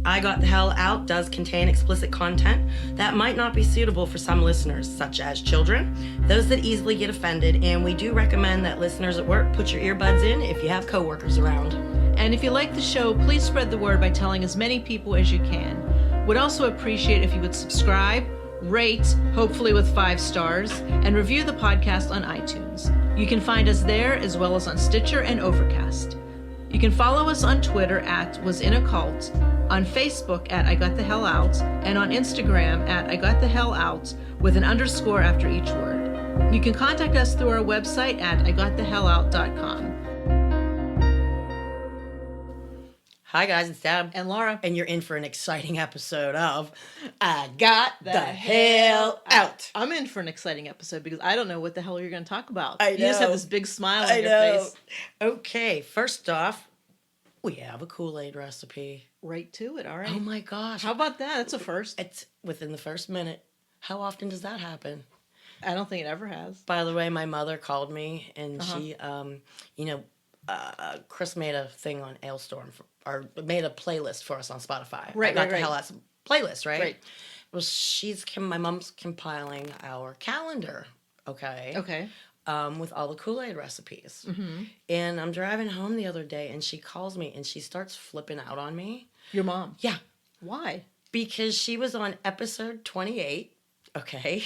I Got the Hell Out does contain explicit content that might not be suitable for some listeners, such as children, those that easily get offended, and we do recommend that listeners at work put your earbuds in if you have coworkers around. And if you like the show, please spread the word by telling as many people as you can. Would also appreciate if you would subscribe, rate, hopefully with 5 stars, and review the podcast on iTunes. You can find us there as well as on Stitcher and Overcast. You can follow us on Twitter at WasInACult, on Facebook at I Got the Hell Out, and on Instagram at I Got the Hell Out with an underscore after each word. You can contact us through our website at IGotTheHellOut.com. Hi guys, it's Deb. And Laura. And you're in for an exciting episode of I Got the Hell Out. I'm in for an exciting episode because I don't know what the hell you're going to talk about. I know. You just have this big smile on your face. Okay, first off, we have a Kool-Aid recipe. Right to it, all right. Oh my gosh. How about that? That's a first. It's within the first minute. How often does that happen? I don't think it ever has. By the way, my mother called me and she, Chris made a thing on Ailstorm, or made a playlist for us on Spotify. Right, I got the right. hell out playlist, right? Right. Well, my mom's compiling our calendar, okay? Okay. With all the Kool-Aid recipes. Mm-hmm. And I'm driving home the other day and she calls me and she starts flipping out on me. Your mom? Yeah. Why? Because she was on episode 28, okay?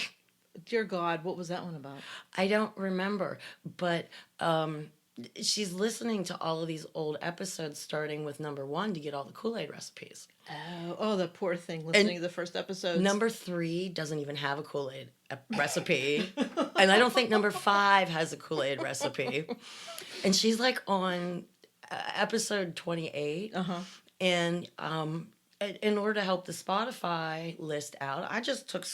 Dear God, what was that one about? I don't remember, but she's listening to all of these old episodes starting with number 1 to get all the Kool-Aid recipes. Oh, the poor thing listening to the first episodes. Number 3 doesn't even have a Kool-Aid recipe. And I don't think number 5 has a Kool-Aid recipe. And she's like on episode 28. Uh-huh. And in order to help the Spotify list out, I just took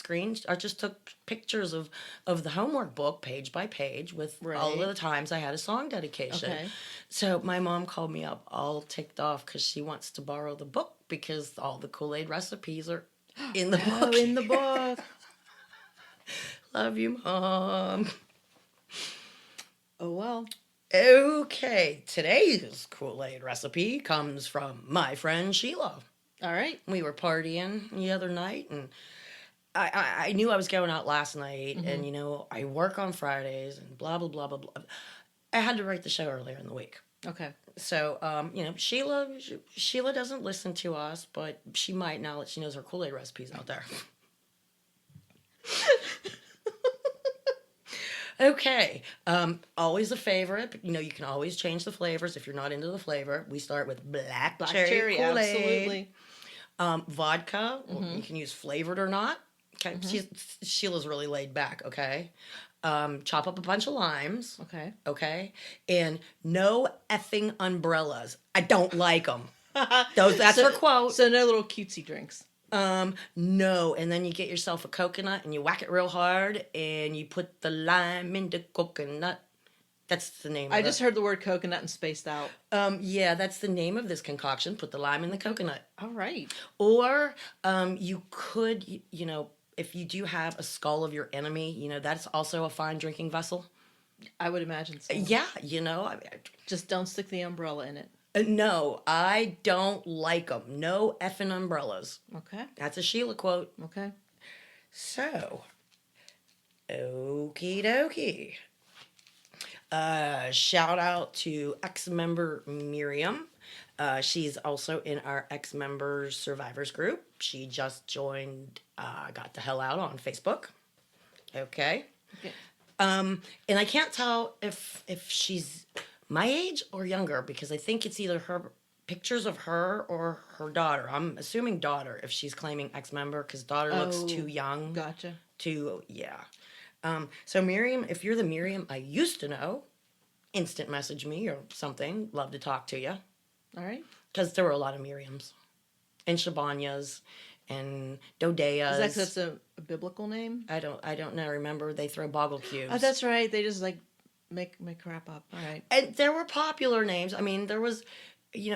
pictures of the homework book page by page with all of the times I had a song dedication. Okay. So my mom called me up all ticked off because she wants to borrow the book because all the Kool-Aid recipes are in the book. Oh, in the book. Love you, Mom. Oh, well. Okay, today's Kool-Aid recipe comes from my friend Sheila. All right. We were partying the other night, and I knew I was going out last night, and, I work on Fridays, and blah, blah, blah, blah, blah. I had to write the show earlier in the week. Okay. So, Sheila doesn't listen to us, but she might now that she knows her Kool-Aid recipes out there. Okay, always a favorite. But, you can always change the flavors if you're not into the flavor. We start with black cherry Kool-Aid. Absolutely. Vodka, you can use flavored or not. Okay, Sheila's really laid back, okay? Chop up a bunch of limes. Okay? And no effing umbrellas. I don't like them. That's her quote. So no little cutesy drinks. No, and then you get yourself a coconut and you whack it real hard and you put the lime in the coconut. That's the name of it. I just heard the word coconut and spaced out. Yeah, that's the name of this concoction. Put the lime in the coconut. All right. Or you could, if you do have a skull of your enemy, that's also a fine drinking vessel. I would imagine so. Yeah, Just don't stick the umbrella in it. No, I don't like them. No effing umbrellas. Okay. That's a Sheila quote. Okay. So, okie dokie. Shout out to ex-member Miriam. She's also in our ex-members survivors group. She just joined Got the Hell Out on Facebook. Okay. And I can't tell if she's my age or younger because I think it's either her pictures of her or her daughter. I'm assuming daughter if she's claiming ex-member because daughter looks too young. Gotcha. So Miriam, if you're the Miriam I used to know, instant message me or something. Love to talk to you. All right. Because there were a lot of Miriams and Shabanyas and Dodeas. Is that 'cause that's a biblical name? I don't know. Remember, they throw boggle cubes. Oh, that's right. They just make crap up. All right. And there were popular names. I mean, there was,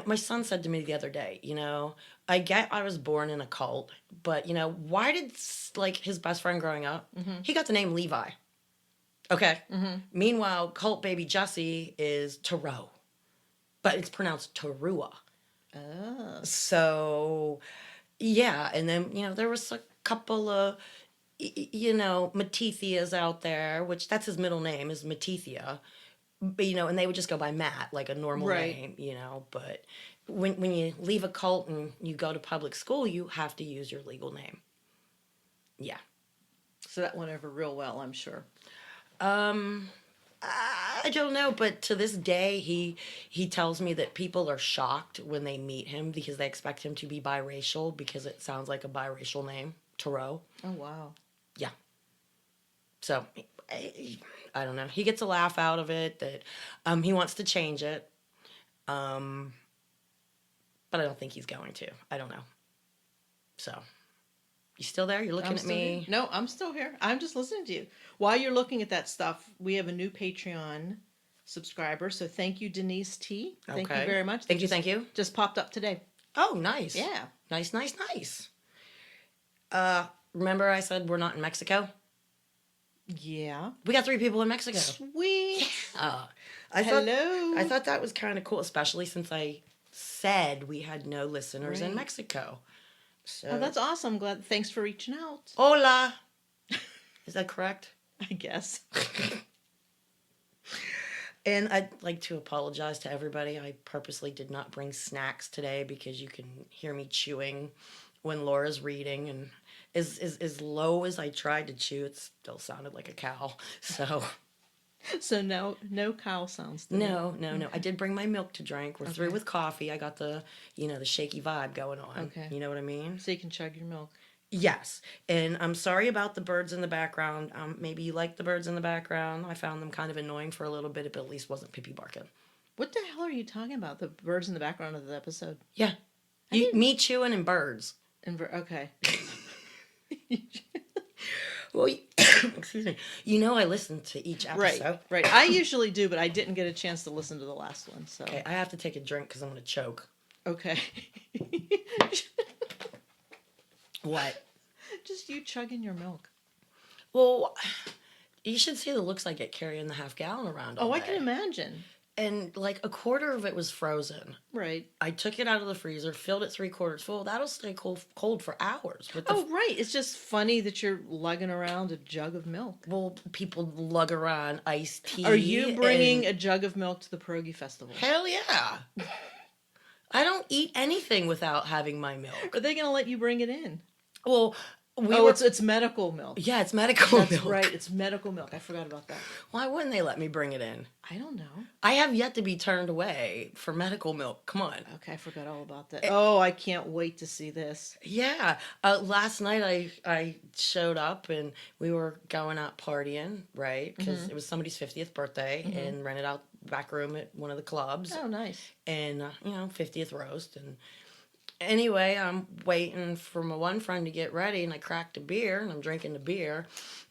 my son said to me the other day, I get I was born in a cult, but, why did, his best friend growing up, he got the name Levi. Okay. Meanwhile, cult baby Jesse is Tarot, but it's pronounced Tarua. Oh. So, yeah. And then, there was a couple of, Matithias out there, which that's his middle name is Matithia. But, and they would just go by Matt, like a normal Right. name. But when you leave a cult and you go to public school, you have to use your legal name. Yeah. So that went over real well, I'm sure. I don't know, but to this day, he tells me that people are shocked when they meet him because they expect him to be biracial because it sounds like a biracial name, Tarot. Oh, wow. Yeah. So, I don't know. He gets a laugh out of it that he wants to change it, but I don't think he's going to. I don't know. So, you still there? You're looking at me. Here. No, I'm still here. I'm just listening to you. While you're looking at that stuff, we have a new Patreon subscriber. So thank you, Denise T. Thank you very much. Thank you. Just popped up today. Oh, nice. Yeah. Nice. Remember I said we're not in Mexico? Yeah. We got 3 people in Mexico. Sweet. Yeah. Hello. I thought that was kind of cool, especially since I said we had no listeners in Mexico. So. Oh, that's awesome. Glad. Thanks for reaching out. Hola. Is that correct? I guess. And I'd like to apologize to everybody. I purposely did not bring snacks today because you can hear me chewing when Laura's reading. And as low as I tried to chew, it still sounded like a cow. So no cow sounds. No. I did bring my milk to drink. We're through with coffee. I got the, the shaky vibe going on. Okay. You know what I mean? So you can chug your milk. Yes. And I'm sorry about the birds in the background. Maybe you like the birds in the background. I found them kind of annoying for a little bit, but at least wasn't Pippi barking. What the hell are you talking about? The birds in the background of the episode? Yeah. Me chewing and birds. Okay. Well, excuse me. I listened to each episode. Right. I usually do, but I didn't get a chance to listen to the last one. So. Okay, I have to take a drink because I'm going to choke. Okay. What? Just you chugging your milk. Well, you should see the looks I get carrying the half gallon around all day. I can imagine. And like a quarter of it was frozen. Right. I took it out of the freezer, filled it 3/4 full. That'll stay cold for hours. Right. It's just funny that you're lugging around a jug of milk. Well, people lug around iced tea. Are you bringing a jug of milk to the Pierogi Festival? Hell yeah. I don't eat anything without having my milk. Are they going to let you bring it in? Well, it's medical milk. Yeah, it's medical milk. That's right. It's medical milk. I forgot about that. Why wouldn't they let me bring it in? I don't know. I have yet to be turned away for medical milk. Come on. Okay, I forgot all about that. I can't wait to see this. Yeah. Last night I showed up and we were going out partying, right? Because it was somebody's 50th birthday and rented out back room at one of the clubs. Oh, nice. And, 50th roast. And anyway, I'm waiting for my one friend to get ready and I cracked a beer and I'm drinking the beer.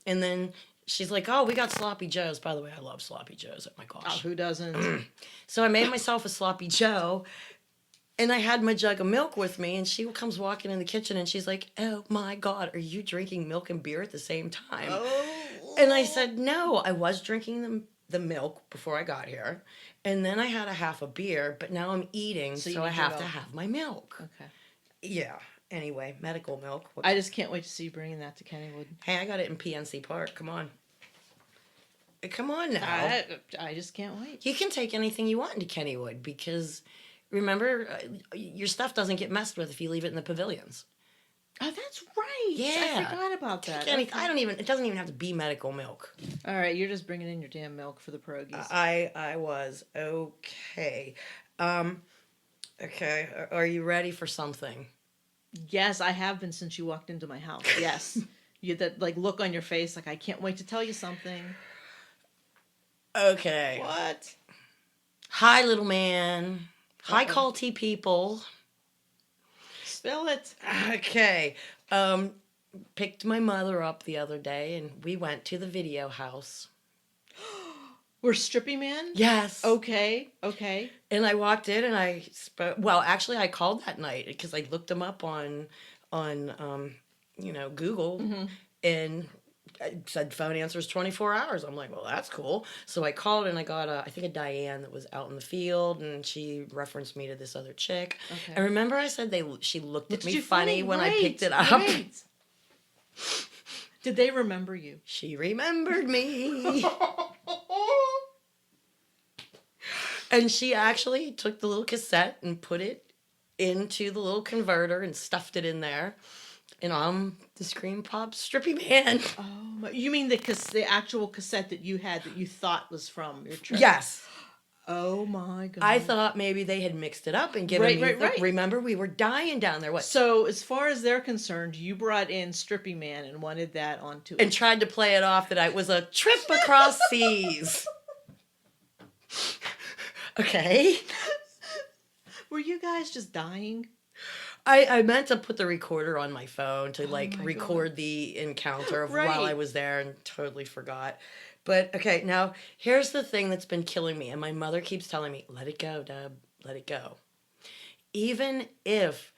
And then she's like, oh, we got sloppy joes. By the way, I love sloppy joes. Oh my gosh. Oh, who doesn't? So I made myself a sloppy joe and I had my jug of milk with me and she comes walking in the kitchen and she's like, oh my God, are you drinking milk and beer at the same time? Oh. And I said, no, I was drinking the milk before I got here. And then I had a half a beer, but now I'm eating, so I have to have my milk. Okay. Yeah. Anyway, medical milk. I just can't wait to see you bringing that to Kennywood. Hey, I got it in PNC Park. Come on. Come on now. I just can't wait. You can take anything you want into Kennywood because, remember, your stuff doesn't get messed with if you leave it in the pavilions. Oh, that's right. Yeah. I forgot about that. Okay. It doesn't even have to be medical milk. All right, you're just bringing in your damn milk for the pierogies. I was. Okay. Okay. Are you ready for something? Yes, I have been since you walked into my house. Yes. You had that look on your face I can't wait to tell you something. Okay. What? Hi, little man. Hi, culty people. Spill it. Okay. Picked my mother up the other day and we went to the video house. We're Strippy Man? Yes. Okay. And I walked in and I spoke. Well, actually, I called that night because I looked them up on Google, and It said phone answers 24 hours. I'm like, well, that's cool. So I called and I got I think a Diane that was out in the field, and she referenced me to this other chick. Okay. And remember I said she looked at me funny when I Right, picked it up. right. Did they remember you? She remembered me. And she actually took the little cassette and put it into the little converter and stuffed it in there. And the screen pops Strippy Man. Oh, you mean the actual cassette that you had that you thought was from your trip? Yes. Oh my God. I thought maybe they had mixed it up and given me. Right. Remember, we were dying down there. What? So, as far as they're concerned, you brought in Strippy Man and wanted that onto it. And tried to play it off that I was a trip across seas. Okay. Were you guys just dying? I meant to put the recorder on my phone to record God. the encounter of Right. while I was there, and totally forgot. But okay, now here's the thing that's been killing me, and my mother keeps telling me, let it go, Deb, let it go. Even if,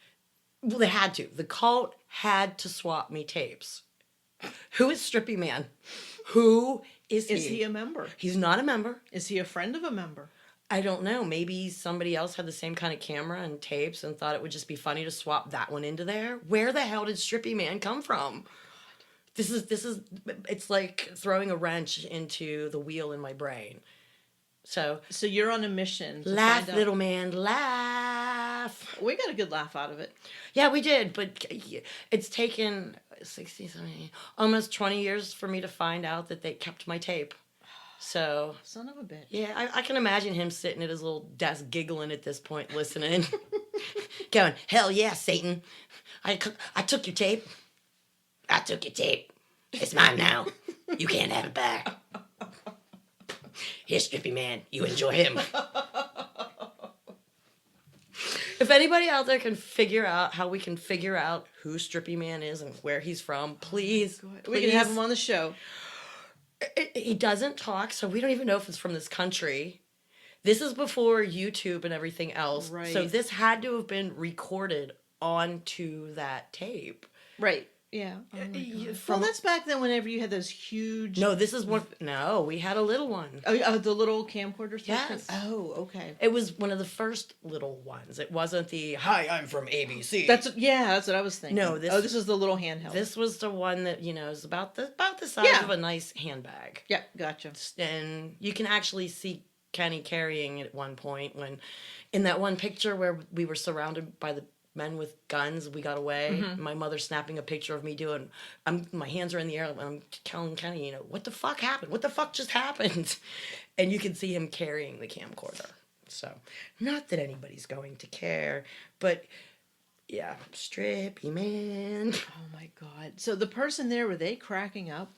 well, they had to. The cult had to swap me tapes. Who is Strippy Man? Who is he? Is he a member? He's not a member. Is he a friend of a member? I don't know. Maybe somebody else had the same kind of camera and tapes and thought it would just be funny to swap that one into there. Where the hell did Strippy Man come from? This is it's like throwing a wrench into the wheel in my brain. So you're on a mission to laugh, find out. little man, laugh. We got a good laugh out of it. Yeah, we did, but it's taken 60, 70, almost 20 years for me to find out that they kept my tape. So, Son of a bitch. yeah, I can imagine him sitting at his little desk giggling at this point, listening. Going, hell yeah, Satan. I took your tape. I took your tape. It's mine now. You can't have it back. Here's Strippy Man. You enjoy him. If anybody out there can figure out how we can figure out who Strippy Man is and where he's from, please. We can have him on the show. He doesn't talk, so we don't even know if it's from this country. This is before YouTube and everything else. Right. So this had to have been recorded onto that tape. Right. Yeah. Oh well, that's back then whenever you had those huge... No, this is one... No, we had a little one. Oh, the little camcorder system? Yes. Oh, okay. It was one of the first little ones. It wasn't the, hi, I'm from ABC. That's what I was thinking. No, this is the little handheld. This was the one that, is about the size of a nice handbag. Yeah, gotcha. And you can actually see Kenny carrying it at one point when, in that one picture where we were surrounded by the men with guns, we got away. Mm-hmm. My mother snapping a picture of me doing, my hands are in the air, and I'm telling Kenny, what the fuck happened? What the fuck just happened? And you can see him carrying the camcorder. So, not that anybody's going to care, but yeah, Strippy Man. Oh my God. So the person there, were they cracking up?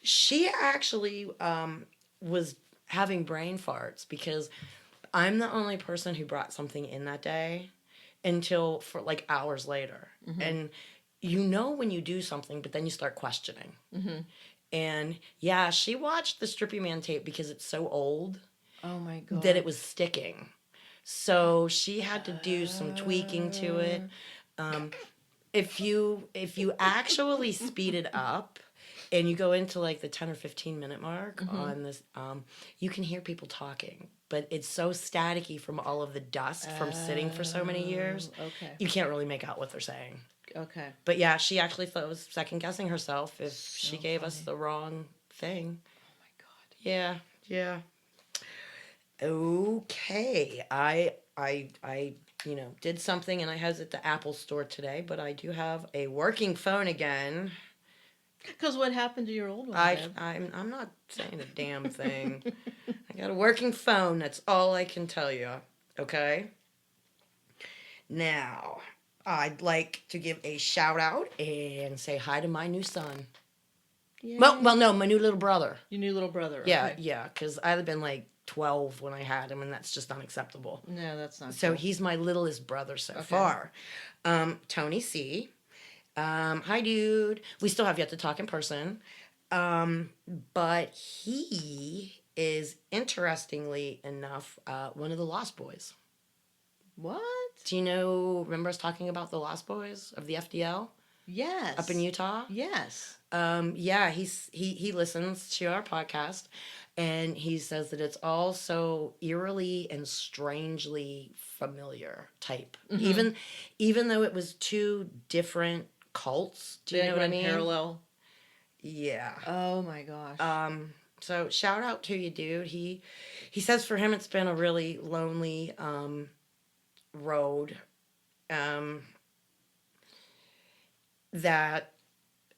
She actually was having brain farts because I'm the only person who brought something in that day until for like hours later. Mm-hmm. And when you do something, but then you start questioning. Mm-hmm. And yeah, she watched the Strippy Man tape because it's so old. Oh my God. That it was sticking. So she had to do some tweaking to it. If you actually speed it up and you go into like the 10 or 15 minute mark on this, you can hear people talking. But it's so staticky from all of the dust from sitting for so many years. Okay. You can't really make out what they're saying. Okay. But yeah, she actually was second guessing herself if she gave us the wrong thing. Oh my God. Yeah. Okay. I did something, and I was at the Apple store today, but I do have a working phone again. Because what happened to your old one? I'm not saying a damn thing. I got a working phone. That's all I can tell you. Okay? Now, I'd like to give a shout out and say hi to my new son. Yay. Well, no, my new little brother. Your new little brother. Yeah, okay. yeah, because I'd have been like 12 when I had him, and that's just unacceptable. No, that's not So cool. he's my littlest brother so far. Tony C. Hi, dude. We still have yet to talk in person. But he is, interestingly enough, one of the Lost Boys. What? Do you remember us talking about the Lost Boys of the FDL? Yes. up in Utah. Yes. Yeah, he listens to our podcast, and he says that it's all so eerily and strangely familiar type. Even though it was two different cults. Do you They know what I run mean? parallel. Yeah. Oh my gosh. So shout out to you, dude. He says for him it's been a really lonely road. That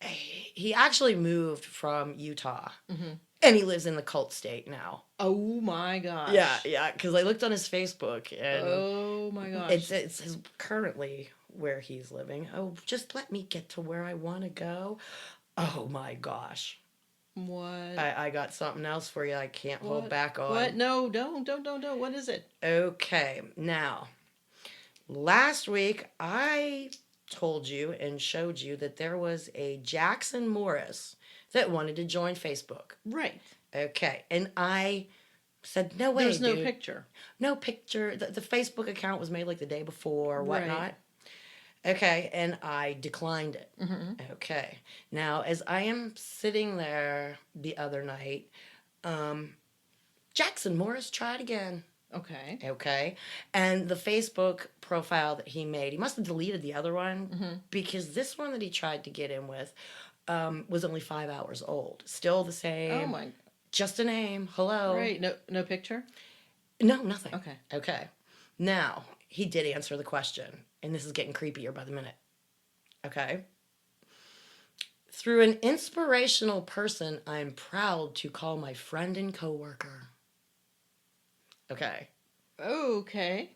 he actually moved from Utah, and he lives in the cult state now. Oh my gosh. Yeah. Because I looked on his Facebook, and Oh my gosh. it's his currently where he's living. Oh, just let me get to where I want to go. Oh my gosh. What? I got something else for you I can't hold back on. What? No, don't. What is it? Okay, now, last week I told you and showed you that there was a Jackson Morris that wanted to join Facebook. Right. Okay, and I said, no way, There's no dude. picture. No picture. The Facebook account was made like the day before or whatnot. Right. Okay, and I declined it. Okay, now as I am sitting there the other night, Jackson Morris tried again. Okay, and the Facebook profile that he made, he must have deleted the other one because this one that he tried to get in with was only 5 hours old. Still the same. Oh my. Just a name. Hello. Right. No picture. No, nothing. Okay. Now, he did answer the question, and this is getting creepier by the minute. Okay. Through an inspirational person, I'm proud to call my friend and coworker. Okay. Okay.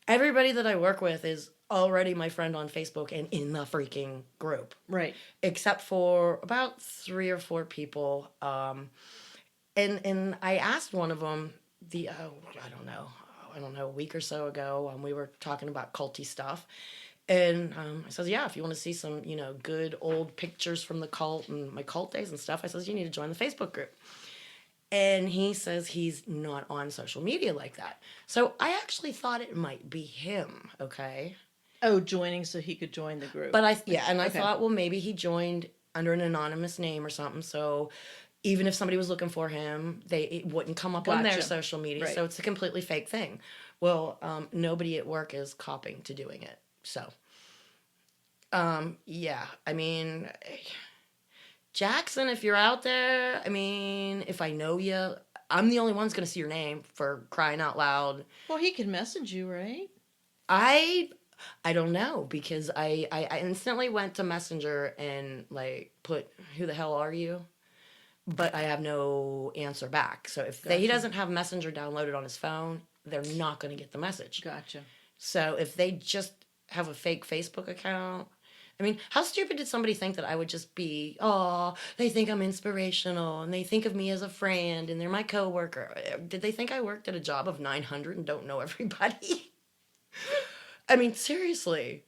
Everybody that I work with is already my friend on Facebook and in the freaking group. Right. Except for about 3 or 4 people. And I asked one of them I don't know, a week or so ago, we were talking about culty stuff. And I says, yeah, if you want to see some, good old pictures from the cult and my cult days and stuff, I says, you need to join the Facebook group. And he says he's not on social media like that. So I actually thought it might be him, okay? Oh, joining so he could join the group. But I thought, well, maybe he joined under an anonymous name or something. So even if somebody was looking for him, it wouldn't come up on their social media. Right. So it's a completely fake thing. Well, nobody at work is copying to doing it. So, yeah, I mean, Jackson, if you're out there, I mean, if I know you, I'm the only one that's going to see your name, for crying out loud. Well, he can message you, right? I don't know, because I instantly went to Messenger and put, who the hell are you? But I have no answer back. So if he doesn't have Messenger downloaded on his phone, they're not going to get the message. Gotcha. So if they just have a fake Facebook account, I mean, how stupid did somebody think that I would just be, they think I'm inspirational and they think of me as a friend and they're my coworker. Did they think I worked at a job of 900 and don't know everybody? I mean, seriously.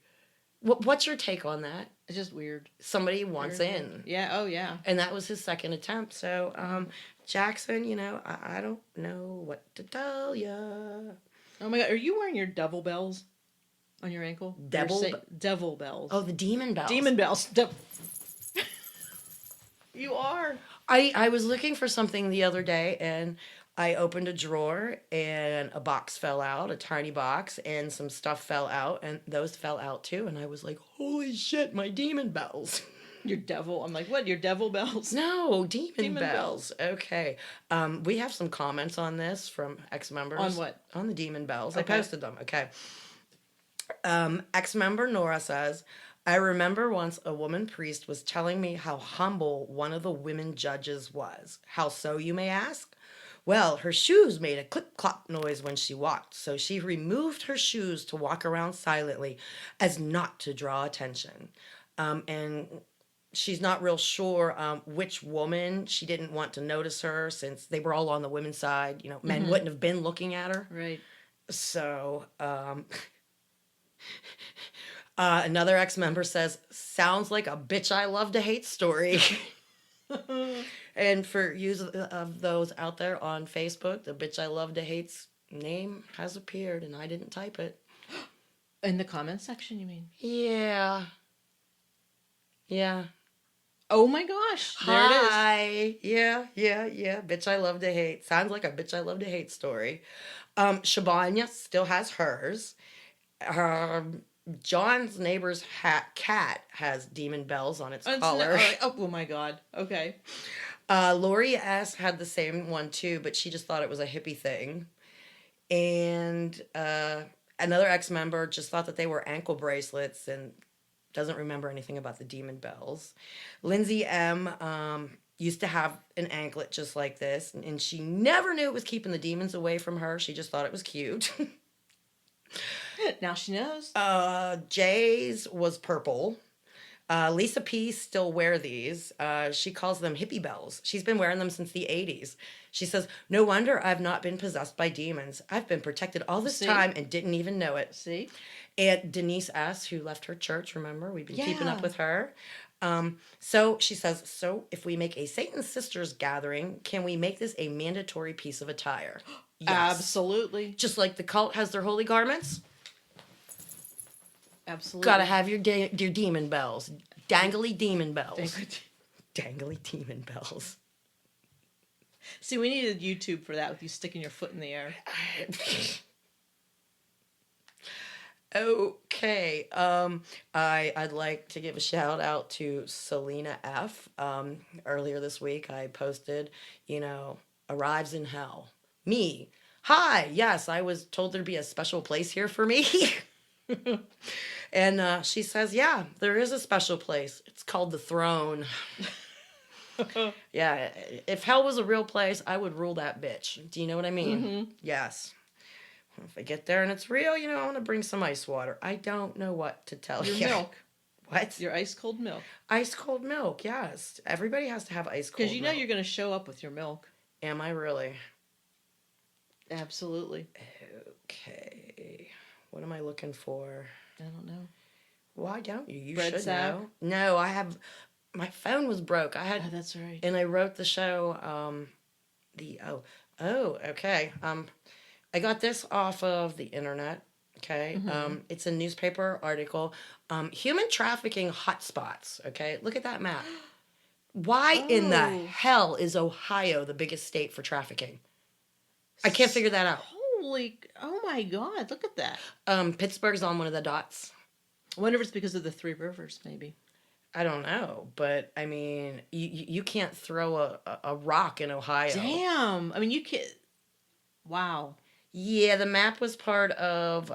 What's your take on that? It's just weird. Somebody wants in. Yeah, oh yeah. And that was his second attempt. So, Jackson, I don't know what to tell ya. Oh my God, are you wearing your devil bells on your ankle? Devil bells. Oh, the demon bells. Demon bells. You are. I was looking for something the other day, and I opened a drawer, and a box fell out, a tiny box, and some stuff fell out, and those fell out too, and I was like, holy shit, my demon bells. Your devil. I'm like, what? Your devil bells? No, demon bells. Okay. We have some comments on this from ex-members. On what? On the demon bells. Okay. I posted them. Okay. Ex-member Nora says, I remember once a woman priest was telling me how humble one of the women judges was. How so, you may ask? Well, her shoes made a clip-clop noise when she walked, so she removed her shoes to walk around silently as not to draw attention. And she's not real sure which woman. She didn't want to notice her since they were all on the women's side. Men wouldn't have been looking at her. Right. So, another ex-member says, sounds like a bitch I love to hate story. And for use of those out there on Facebook, the bitch I love to hate's name has appeared, and I didn't type it. In the comment section, you mean? Yeah. Yeah. Oh my gosh. There it is. Hi. Yeah. Bitch I love to hate. Sounds like a bitch I love to hate story. Shabanya still has hers. John's neighbor's cat has demon bells on its collar. Oh my god. Okay. Lori S had the same one too, but she just thought it was a hippie thing. And another ex-member just thought that they were ankle bracelets and doesn't remember anything about the demon bells. Lindsay M used to have an anklet just like this, and she never knew it was keeping the demons away from her. She just thought it was cute. Now she knows. Jay's was purple. Lisa P still wear these. She calls them hippie bells. She's been wearing them since the 80s. She says, no wonder I've not been possessed by demons. I've been protected all this time and didn't even know it. See? And Denise S., who left her church, remember? We've been keeping up with her. So she says, so if we make a Satan's Sisters gathering, can we make this a mandatory piece of attire? Yes. Absolutely. Just like the cult has their holy garments. Absolutely. Gotta have your demon bells. Dangly demon bells. Dangly demon bells. See, we needed YouTube for that with you sticking your foot in the air. Okay. I'd like to give a shout out to Selena F. Earlier this week, I posted, arrives in hell. Me. Hi. Yes, I was told there'd be a special place here for me. And she says, yeah, there is a special place. It's called the throne. Yeah, if hell was a real place, I would rule that bitch. Do you know what I mean? Mm-hmm. Yes. If I get there and it's real, I want to bring some ice water. I don't know what to tell you. Your milk. What? Your ice cold milk. Ice cold milk, yes. Everybody has to have ice cold milk. Because you know you're going to show up with your milk. Am I really? Absolutely. Okay. What am I looking for? I don't know. Why don't you? You Bread should sack? know. No, I have. My phone was broke. I had. Oh, that's right. And I wrote the show. Okay. I got this off of the internet. Okay. Mm-hmm. It's a newspaper article. Human trafficking hotspots. Okay. Look at that map. Why in the hell is Ohio the biggest state for trafficking? I can't figure that out. Oh my God, look at that. Pittsburgh's on one of the dots. I wonder if it's because of the Three Rivers, maybe. I don't know, but I mean, you can't throw a rock in Ohio. Damn. I mean, you can't. Wow. Yeah, the map was part of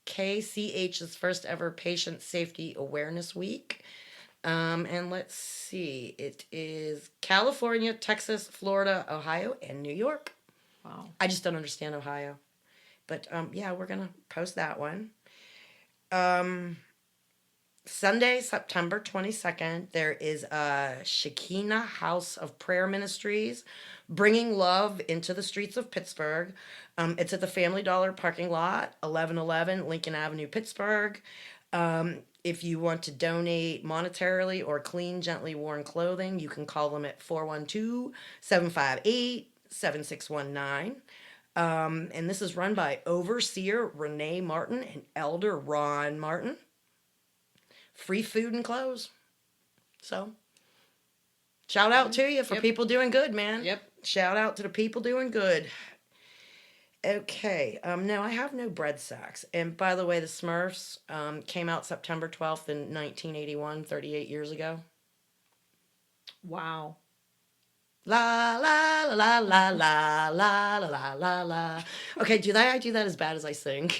KCH's first ever Patient Safety Awareness Week. And let's see, it is California, Texas, Florida, Ohio, and New York. Wow. I just don't understand Ohio. But yeah, we're going to post that one. Sunday, September 22nd, there is a Shekinah House of Prayer Ministries bringing love into the streets of Pittsburgh. It's at the Family Dollar parking lot, 1111 Lincoln Avenue, Pittsburgh. If you want to donate monetarily or clean, gently worn clothing, you can call them at 412-758-7619. And this is run by Overseer Renee Martin and Elder Ron Martin. Free food and clothes. So, shout out to you for people doing good, man. Yep. Shout out to the people doing good. Okay. No, I have no bread sacks. And by the way, the Smurfs came out September 12th in 1981, 38 years ago. Wow. La la la la la la la la la la. Okay, I do that as bad as I sing?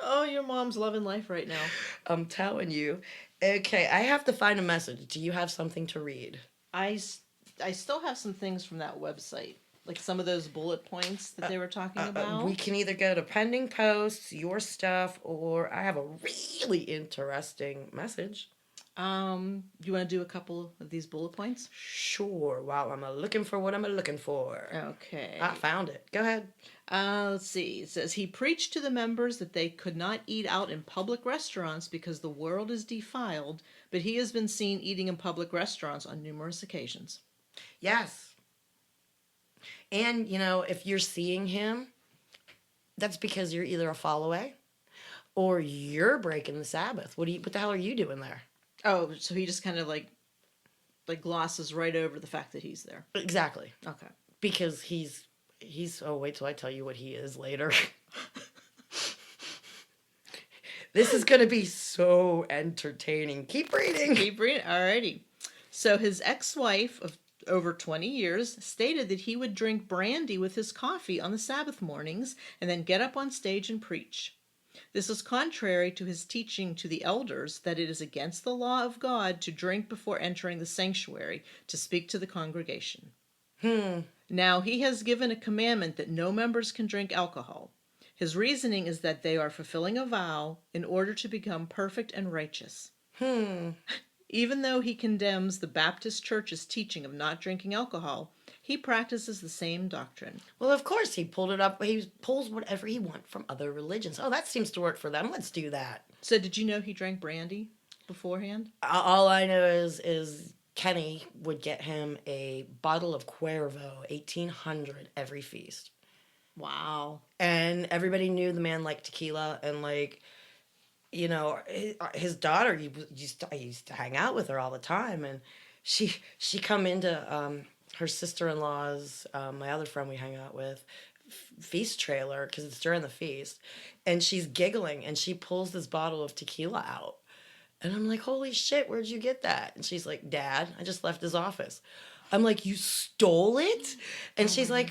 Oh, your mom's loving life right now. I'm telling you. Okay, I have to find a message. Do you have something to read? I still have some things from that website. Like some of those bullet points that they were talking about. We can either go to pending posts, your stuff, or I have a really interesting message. You want to do a couple of these bullet points? Sure. Wow, I'm looking for what I'm looking for. Okay. I found it. Go ahead. Let's see. It says, he preached to the members that they could not eat out in public restaurants because the world is defiled, but he has been seen eating in public restaurants on numerous occasions. Yes. And, if you're seeing him, that's because you're either a fall away or you're breaking the Sabbath. What the hell are you doing there? Oh, so he just kind of like glosses right over the fact that he's there. Exactly. Okay. Because he's oh, wait till I tell you what he is later. This is going to be so entertaining. Keep reading. Keep reading. Alrighty. So his ex-wife of over 20 years stated that he would drink brandy with his coffee on the Sabbath mornings and then get up on stage and preach. This is contrary to his teaching to the elders that it is against the law of God to drink before entering the sanctuary to speak to the congregation. Now he has given a commandment that no members can drink alcohol. His reasoning is that they are fulfilling a vow in order to become perfect and righteous. Even though he condemns the Baptist Church's teaching of not drinking alcohol, he practices the same doctrine. Well, of course, he pulled it up. He pulls whatever he wants from other religions. Oh, that seems to work for them. Let's do that. So did you know he drank brandy beforehand? All I know is Kenny would get him a bottle of Cuervo, 1800, every feast. Wow. And everybody knew the man liked tequila, and like, you know, his daughter I used to hang out with her all the time, and she come into her sister-in-law's, my other friend we hang out with, feast trailer because it's during the feast, and she's giggling and she pulls this bottle of tequila out, and I'm like, holy shit, where'd you get that? And she's like, Dad, I just left his office. I'm like, you stole it? And she's like,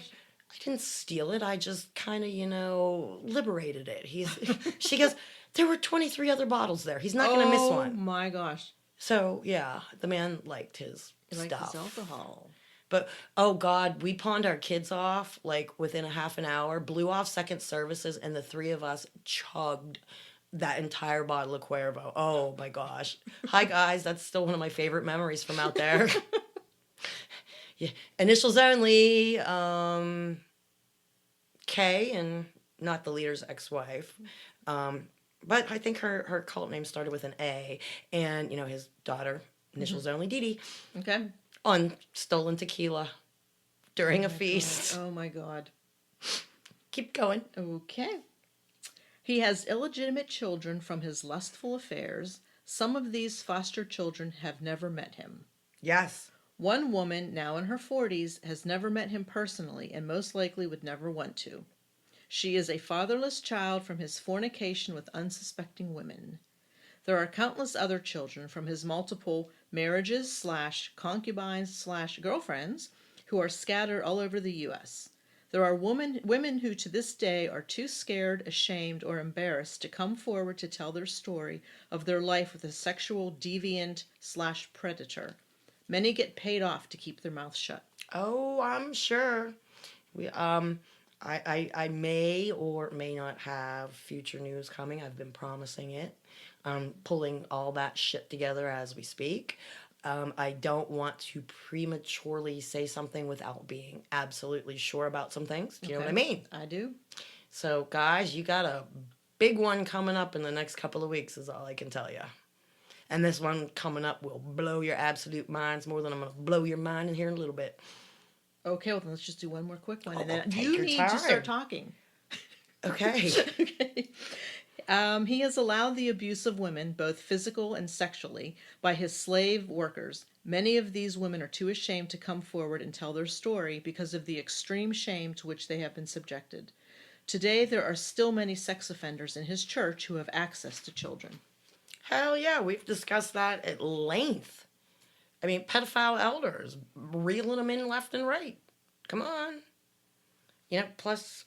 I didn't steal it. I just kind of, you know, liberated it. She goes, there were 23 other bottles there. He's not going to miss one. Oh my gosh. So, yeah, the man liked his stuff. Liked his alcohol. But, oh God, we pawned our kids off, like, within a half an hour, blew off second services, and the three of us chugged that entire bottle of Cuervo. Oh, my gosh. Hi, guys. That's still one of my favorite memories from out there. Yeah. Initials only, K, and not the leader's ex-wife. But I think her cult name started with an A. And, you know, his daughter, initials only, Dee Dee. Okay. On stolen tequila during a feast. God. Oh my God. Keep going. Okay. He has illegitimate children from his lustful affairs. Some of these foster children have never met him. Yes. One woman, now in her 40s, has never met him personally and most likely would never want to. She is a fatherless child from his fornication with unsuspecting women. There are countless other children from his multiple marriages / concubines / girlfriends who are scattered all over the U.S. There are women who to this day are too scared, ashamed, or embarrassed to come forward to tell their story of their life with a sexual deviant / predator. Many get paid off to keep their mouths shut. Oh, I'm sure. I may or may not have future news coming. I've been promising it. I'm pulling all that shit together as we speak. I don't want to prematurely say something without being absolutely sure about some things. Do you know what I mean? I do. So, guys, you got a big one coming up in the next couple of weeks is all I can tell you. And this one coming up will blow your absolute minds more than I'm going to blow your mind in here in a little bit. Okay, well, then let's just do one more quick one. And then take you your need time. to start talking. Okay. Okay. He has allowed the abuse of women, both physical and sexually, by his slave workers. Many of these women are too ashamed to come forward and tell their story because of the extreme shame to which they have been subjected. Today, there are still many sex offenders in his church who have access to children. Hell yeah, we've discussed that at length. I mean, pedophile elders, reeling them in left and right. Come on. You know, plus,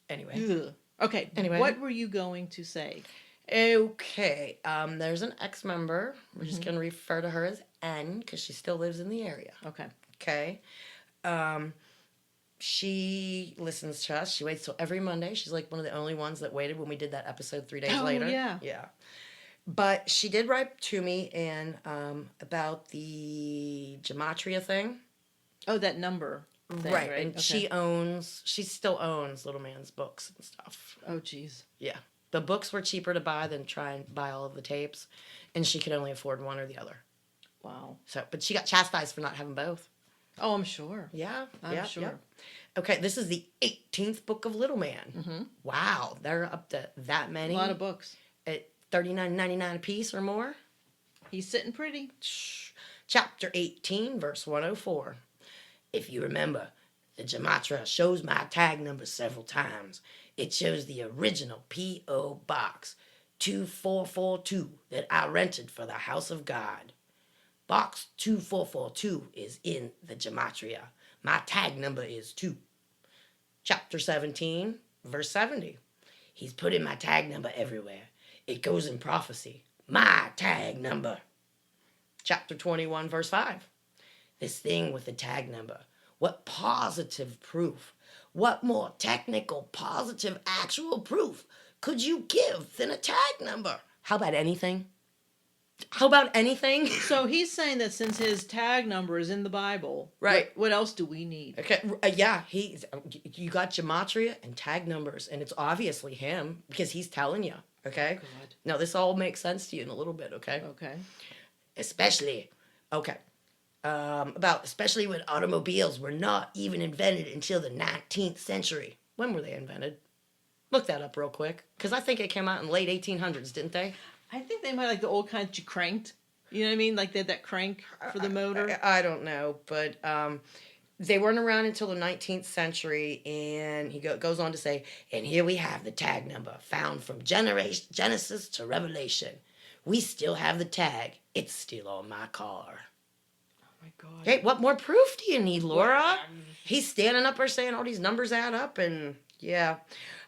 anyway. Ugh. Okay, Anyway. what were you going to say? Okay, there's an ex-member. We're just going to refer to her as N because she still lives in the area. Okay. Okay. She listens to us. She waits till every Monday. She's like one of the only ones that waited when we did that episode 3 days later. Yeah. Yeah. But she did write to me about the gematria thing. Oh, that number thing, Right. right? And Okay. she still owns Little Man's books and stuff. Oh, jeez. Yeah. The books were cheaper to buy than try and buy all of the tapes. And she could only afford one or the other. Wow. So, but she got chastised for not having both. Oh, I'm sure. Yeah. I'm sure. Yeah. Okay, this is the 18th book of Little Man. Mm-hmm. Wow. They're up to that many. A lot of books. At $39.99 a piece or more. He's sitting pretty. Chapter 18, verse 104. If you remember, the gematria shows my tag number several times. It shows the original P.O. Box 2442 that I rented for the House of God. Box 2442 is in the gematria. My tag number is 2. Chapter 17, verse 70. He's putting my tag number everywhere. It goes in prophecy. My tag number. Chapter 21, verse 5. This thing with the tag number. What positive proof, what more technical, positive, actual proof could you give than a tag number? How about anything? How about anything? So he's saying that since his tag number is in the Bible, right? What else do we need? Okay, yeah, you got gematria and tag numbers, and it's obviously him because he's telling you. Okay. God. Now this all makes sense to you in a little bit. Okay. Okay. Especially when automobiles were not even invented until the 19th century. When were they invented? Look that up real quick, because I think it came out in the late 1800s, didn't they? I think they might like the old kind that you cranked. You know what I mean? Like they had that crank for the motor. I don't know, but they weren't around until the 19th century, and he goes on to say, and here we have the tag number, found from Genesis to Revelation. We still have the tag. It's still on my car. My God. Hey, what more proof do you need, Laura? He's standing up there saying all these numbers add up, and yeah.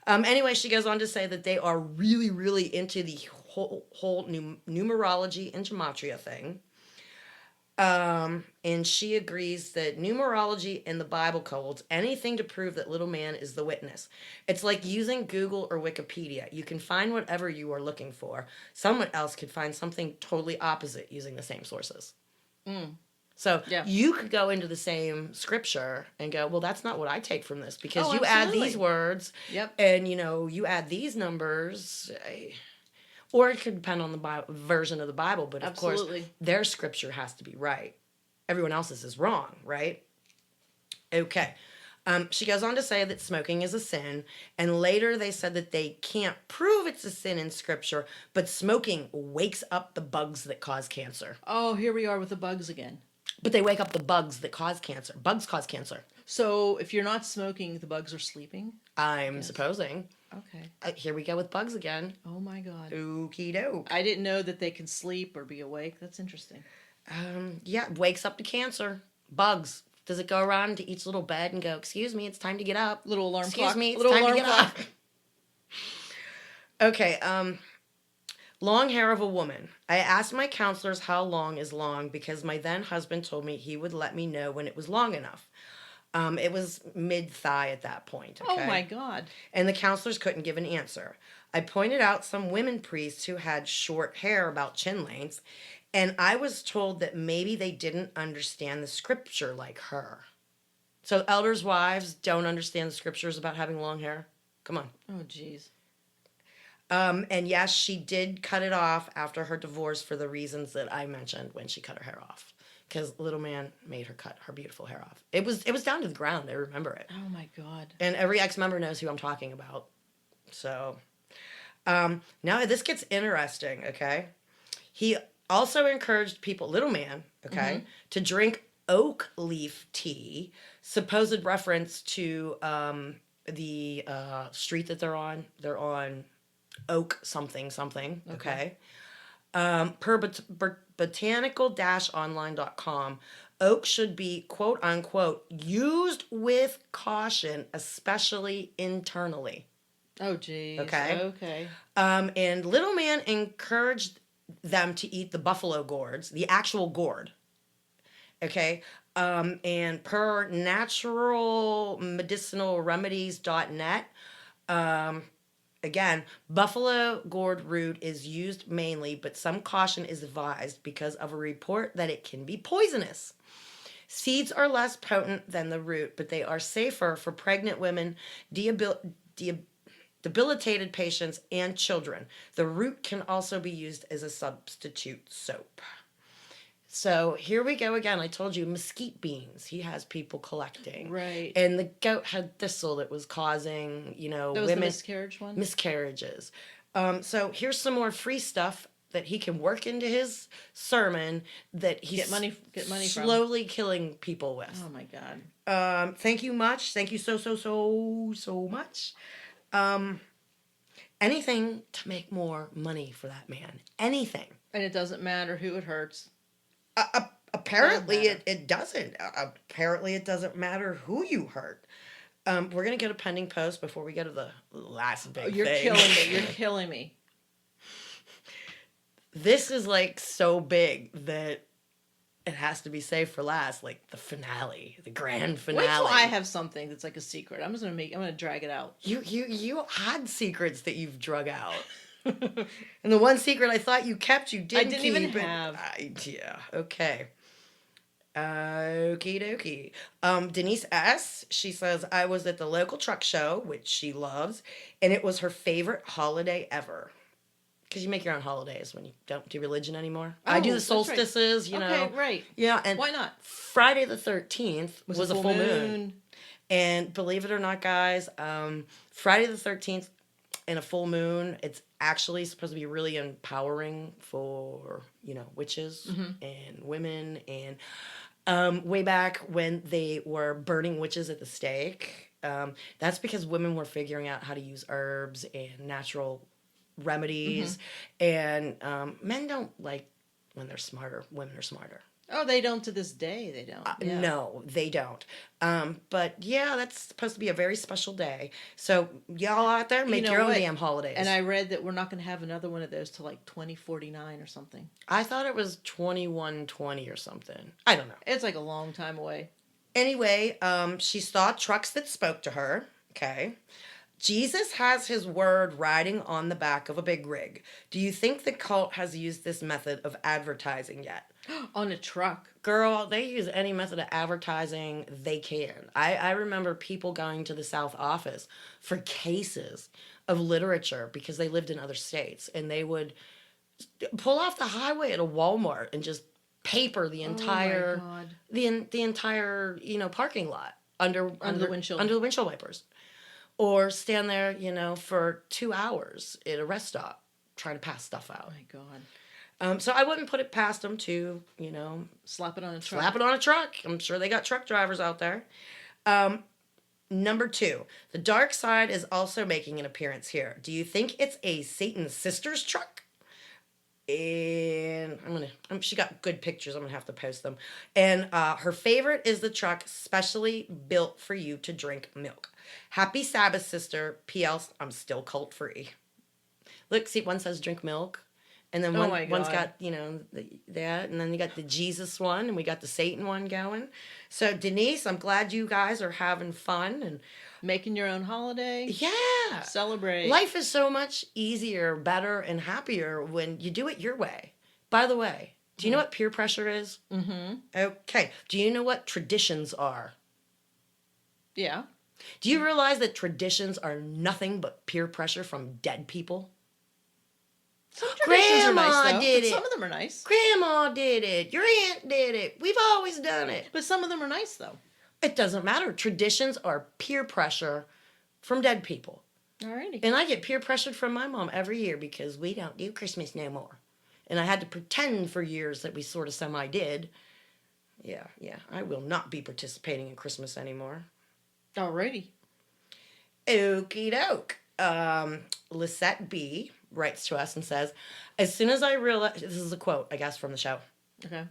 Anyway, she goes on to say that they are really, really into the whole numerology and gematria thing. And she agrees that numerology in the Bible holds anything to prove that little man is the witness. It's like using Google or Wikipedia. You can find whatever you are looking for. Someone else could find something totally opposite using the same sources. So you could go into the same scripture and go, well, that's not what I take from this, because you add these words and, you add these numbers. Or it could depend on the version of the Bible, but of course, their scripture has to be right. Everyone else's is wrong, right? Okay. She goes on to say that smoking is a sin, and later they said that they can't prove it's a sin in scripture, but smoking wakes up the bugs that cause cancer. Oh, here we are with the bugs again. But they wake up the bugs that cause cancer. Bugs cause cancer. So if you're not smoking, the bugs are sleeping? I'm supposing. Okay. Here we go with bugs again. Oh my God. Okie doke. I didn't know that they can sleep or be awake. That's interesting. Yeah, wakes up to cancer. Bugs. Does it go around to each little bed and go, excuse me, it's time to get up? Little alarm Excuse clock. me, it's little time alarm to get clock. up. Okay, long hair of a woman. I asked my counselors how long is long because my then husband told me he would let me know when it was long enough. It was mid-thigh at that point. Okay? Oh my God. And the counselors couldn't give an answer. I pointed out some women priests who had short hair about chin length, and I was told that maybe they didn't understand the scripture like her. So elders' wives don't understand the scriptures about having long hair? Come on. Oh, jeez. And yes, she did cut it off after her divorce for the reasons that I mentioned when she cut her hair off. Because little man made her cut her beautiful hair off. It was down to the ground. I remember it. Oh my God. And every ex-member knows who I'm talking about. So, now this gets interesting, okay? He also encouraged people, little man, okay, to drink oak leaf tea, supposed reference to the street that they're on. They're on Oak something, okay? Per botanical-online.com, oak should be, quote unquote, used with caution, especially internally. Oh, geez. Okay. And little man encouraged them to eat the buffalo gourds, the actual gourd. Okay. And per naturalmedicinalremedies.net, again, buffalo gourd root is used mainly, but some caution is advised because of a report that it can be poisonous. Seeds are less potent than the root, but they are safer for pregnant women, debilitated patients, and children. The root can also be used as a substitute soap. So here we go again. I told you, mesquite beans. He has people collecting. Right. And the goat head thistle that was causing, that was women the miscarriage one? miscarriages. So here's some more free stuff that he can work into his sermon that he's Get money from. slowly killing people with. Oh my God. Thank you much. Thank you so much. Anything to make more money for that man. Anything. And it doesn't matter who it hurts. Apparently it doesn't. Apparently it doesn't matter who you hurt. We're gonna get a pending post before we go to the last big You're thing. killing me. You're killing me. This is like so big that it has to be saved for last, like the finale, the grand finale. Wait till I have something that's like a secret. I'm gonna drag it out. You had secrets that you've drug out. And the one secret I thought you kept, you didn't keep. even have. Yeah, okay. Okie dokie. Denise S., she says, I was at the local truck show, which she loves, and it was her favorite holiday ever. Because you make your own holidays when you don't do religion anymore. I do the solstices, you know. Okay, right. Yeah, and why not? Friday the 13th was a full moon. And believe it or not, guys, Friday the 13th and a full moon, it's actually supposed to be really empowering for, witches and women. And way back when they were burning witches at the stake, that's because women were figuring out how to use herbs and natural remedies. And men don't like when they're smarter. Women are smarter. Oh, they don't to this day. They don't. Yeah. No, they don't. But yeah, that's supposed to be a very special day. So y'all out there, make your own damn holidays. And I read that we're not going to have another one of those till like 2049 or something. I thought it was 2120 or something. I don't know. It's like a long time away. Anyway, she saw trucks that spoke to her. Okay. Jesus has his word riding on the back of a big rig. Do you think the cult has used this method of advertising yet? On a truck. Girl, they use any method of advertising they can. I remember people going to the South office for cases of literature because they lived in other states, and they would pull off the highway at a Walmart and just paper the entire the entire parking lot under the windshield wipers, or stand there for 2 hours at a rest stop trying to pass stuff out. Oh my God. So I wouldn't put it past them to, slap it on a truck. Slap it on a truck. I'm sure they got truck drivers out there. Number 2, the dark side is also making an appearance here. Do you think it's a Satan's sister's truck? And she got good pictures. I'm gonna have to post them. And her favorite is the truck specially built for you to drink milk. Happy Sabbath, sister. P.L. I'm still cult free. Look, see, one says drink milk. And then one's got, that. And then you got the Jesus one, and we got the Satan one going. So, Denise, I'm glad you guys are having fun and making your own holiday. Yeah. Celebrate. Life is so much easier, better, and happier when you do it your way. By the way, do you know what peer pressure is? Mm-hmm. Okay. Do you know what traditions are? Yeah. Do you realize that traditions are nothing but peer pressure from dead people? Some traditions Grandma are nice, though, did it. Some of them are nice. Grandma did it. Your aunt did it. We've always done it. But some of them are nice, though. It doesn't matter. Traditions are peer pressure from dead people. Alrighty. And I get peer pressured from my mom every year because we don't do Christmas no more. And I had to pretend for years that we sort of semi-did. Yeah. I will not be participating in Christmas anymore. Alrighty. Okie doke. Lisette B. writes to us and says, as soon as I realized, this is a quote, I guess, from the show. Okay.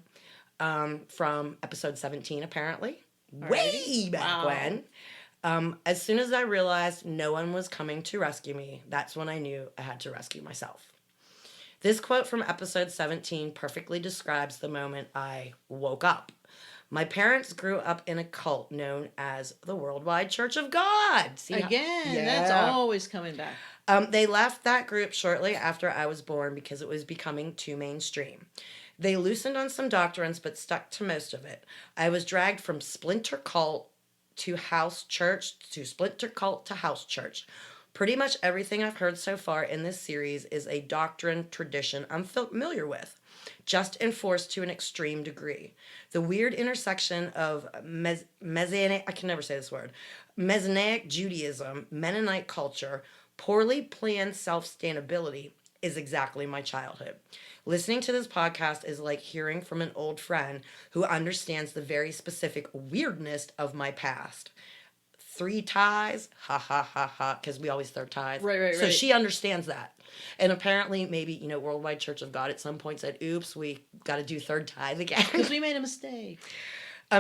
From episode 17, apparently. Alrighty. Way back when. As soon as I realized no one was coming to rescue me, that's when I knew I had to rescue myself. This quote from episode 17 perfectly describes the moment I woke up. My parents grew up in a cult known as the Worldwide Church of God. See that's always coming back. They left that group shortly after I was born because it was becoming too mainstream. They loosened on some doctrines but stuck to most of it. I was dragged from splinter cult to house church to splinter cult to house church. Pretty much everything I've heard so far in this series is a doctrine tradition I'm familiar with, just enforced to an extreme degree. The weird intersection of Messianic Judaism, Mennonite culture, poorly planned self-sustainability is exactly my childhood. Listening to this podcast is like hearing from an old friend who understands the very specific weirdness of my past. 3 ties, ha ha ha ha, because we always throw ties. Right. So she understands that. And apparently, maybe, Worldwide Church of God at some point said, oops, we got to do third tithe again. Because we made a mistake.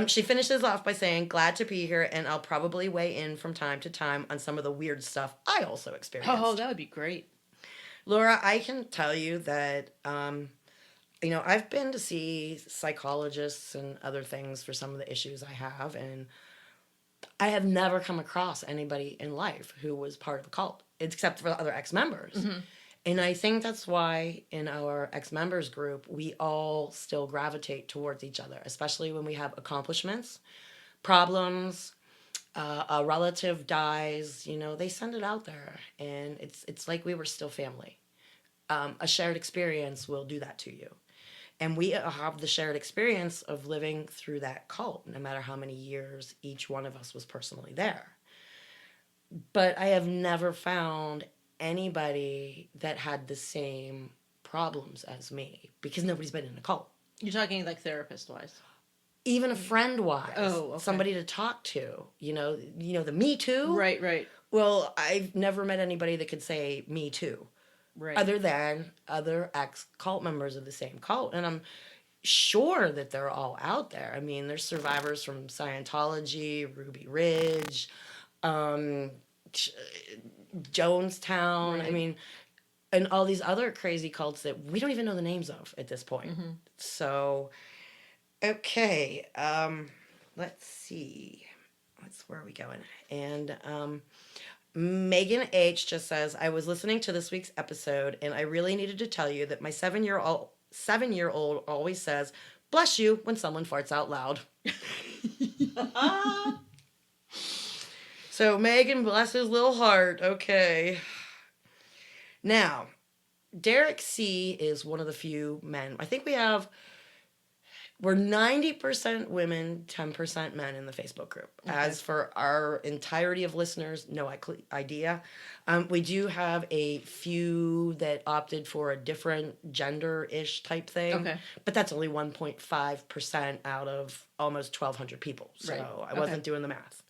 She finishes off by saying, glad to be here, and I'll probably weigh in from time to time on some of the weird stuff I also experienced. Oh, that would be great. Laura, I can tell you that, I've been to see psychologists and other things for some of the issues I have, and I have never come across anybody in life who was part of the cult, except for the other ex-members. Mm-hmm. And I think that's why in our ex-members group, we all still gravitate towards each other, especially when we have accomplishments, problems, a relative dies, they send it out there. And it's like we were still family. A shared experience will do that to you. And we have the shared experience of living through that cult, no matter how many years each one of us was personally there. But I have never found anybody that had the same problems as me, because nobody's been in a cult. You're talking like therapist-wise? Even a friend-wise. Oh, okay. Somebody to talk to. The Me Too? Right. Well, I've never met anybody that could say Me Too. Right. Other than other ex-cult members of the same cult. And I'm sure that they're all out there. I mean, there's survivors from Scientology, Ruby Ridge, Jonestown. Right. I mean, and all these other crazy cults that we don't even know the names of at this point. Mm-hmm. So, okay. Let's see. Where are we going? And, Megan H. just says, I was listening to this week's episode, and I really needed to tell you that my 7-year-old always says, bless you, when someone farts out loud. So, Megan, bless his little heart. Okay. Now, Derek C. is one of the few men. I think we're 90% women, 10% men in the Facebook group. Okay. As for our entirety of listeners, no idea. We do have a few that opted for a different gender-ish type thing. Okay. But that's only 1.5% out of almost 1,200 people. So right. I wasn't doing the math.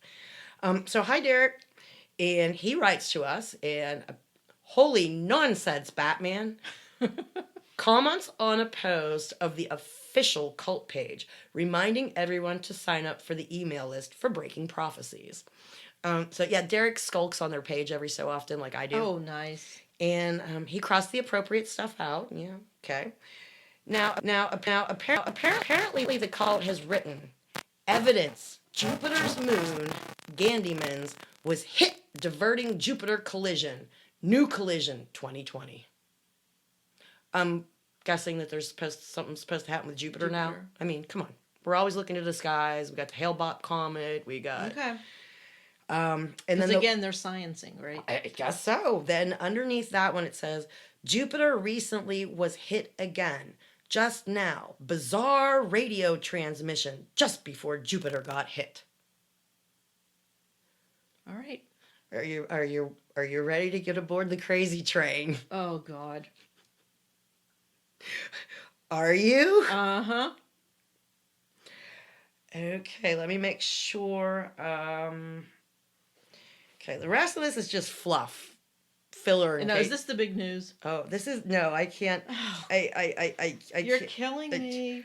So hi, Derek. And he writes to us, and holy nonsense, Batman. Comments on a post of the official cult page, reminding everyone to sign up for the email list for breaking prophecies. Derek skulks on their page every so often, like I do. Oh, nice. And he crossed the appropriate stuff out. Yeah, okay. Now, apparently the cult has written, evidence, Jupiter's moon, Ganymedes, was hit diverting Jupiter collision. New collision, 2020. I'm guessing that there's something supposed to happen with Jupiter now. I mean, come on. We're always looking to the skies. We got the Hale-Bopp comet. We got... Okay. And then again, they're sciencing, right? I guess so. Then underneath that one, it says, Jupiter recently was hit again. Just now. Bizarre radio transmission just before Jupiter got hit. All right. Are you ready to get aboard the crazy train? Oh, God. Are you? Uh-huh. Okay, let me make sure. Okay, the rest of this is just fluff. Filler. No, is this the big news? Oh, this is... No, I can't... I You're killing me.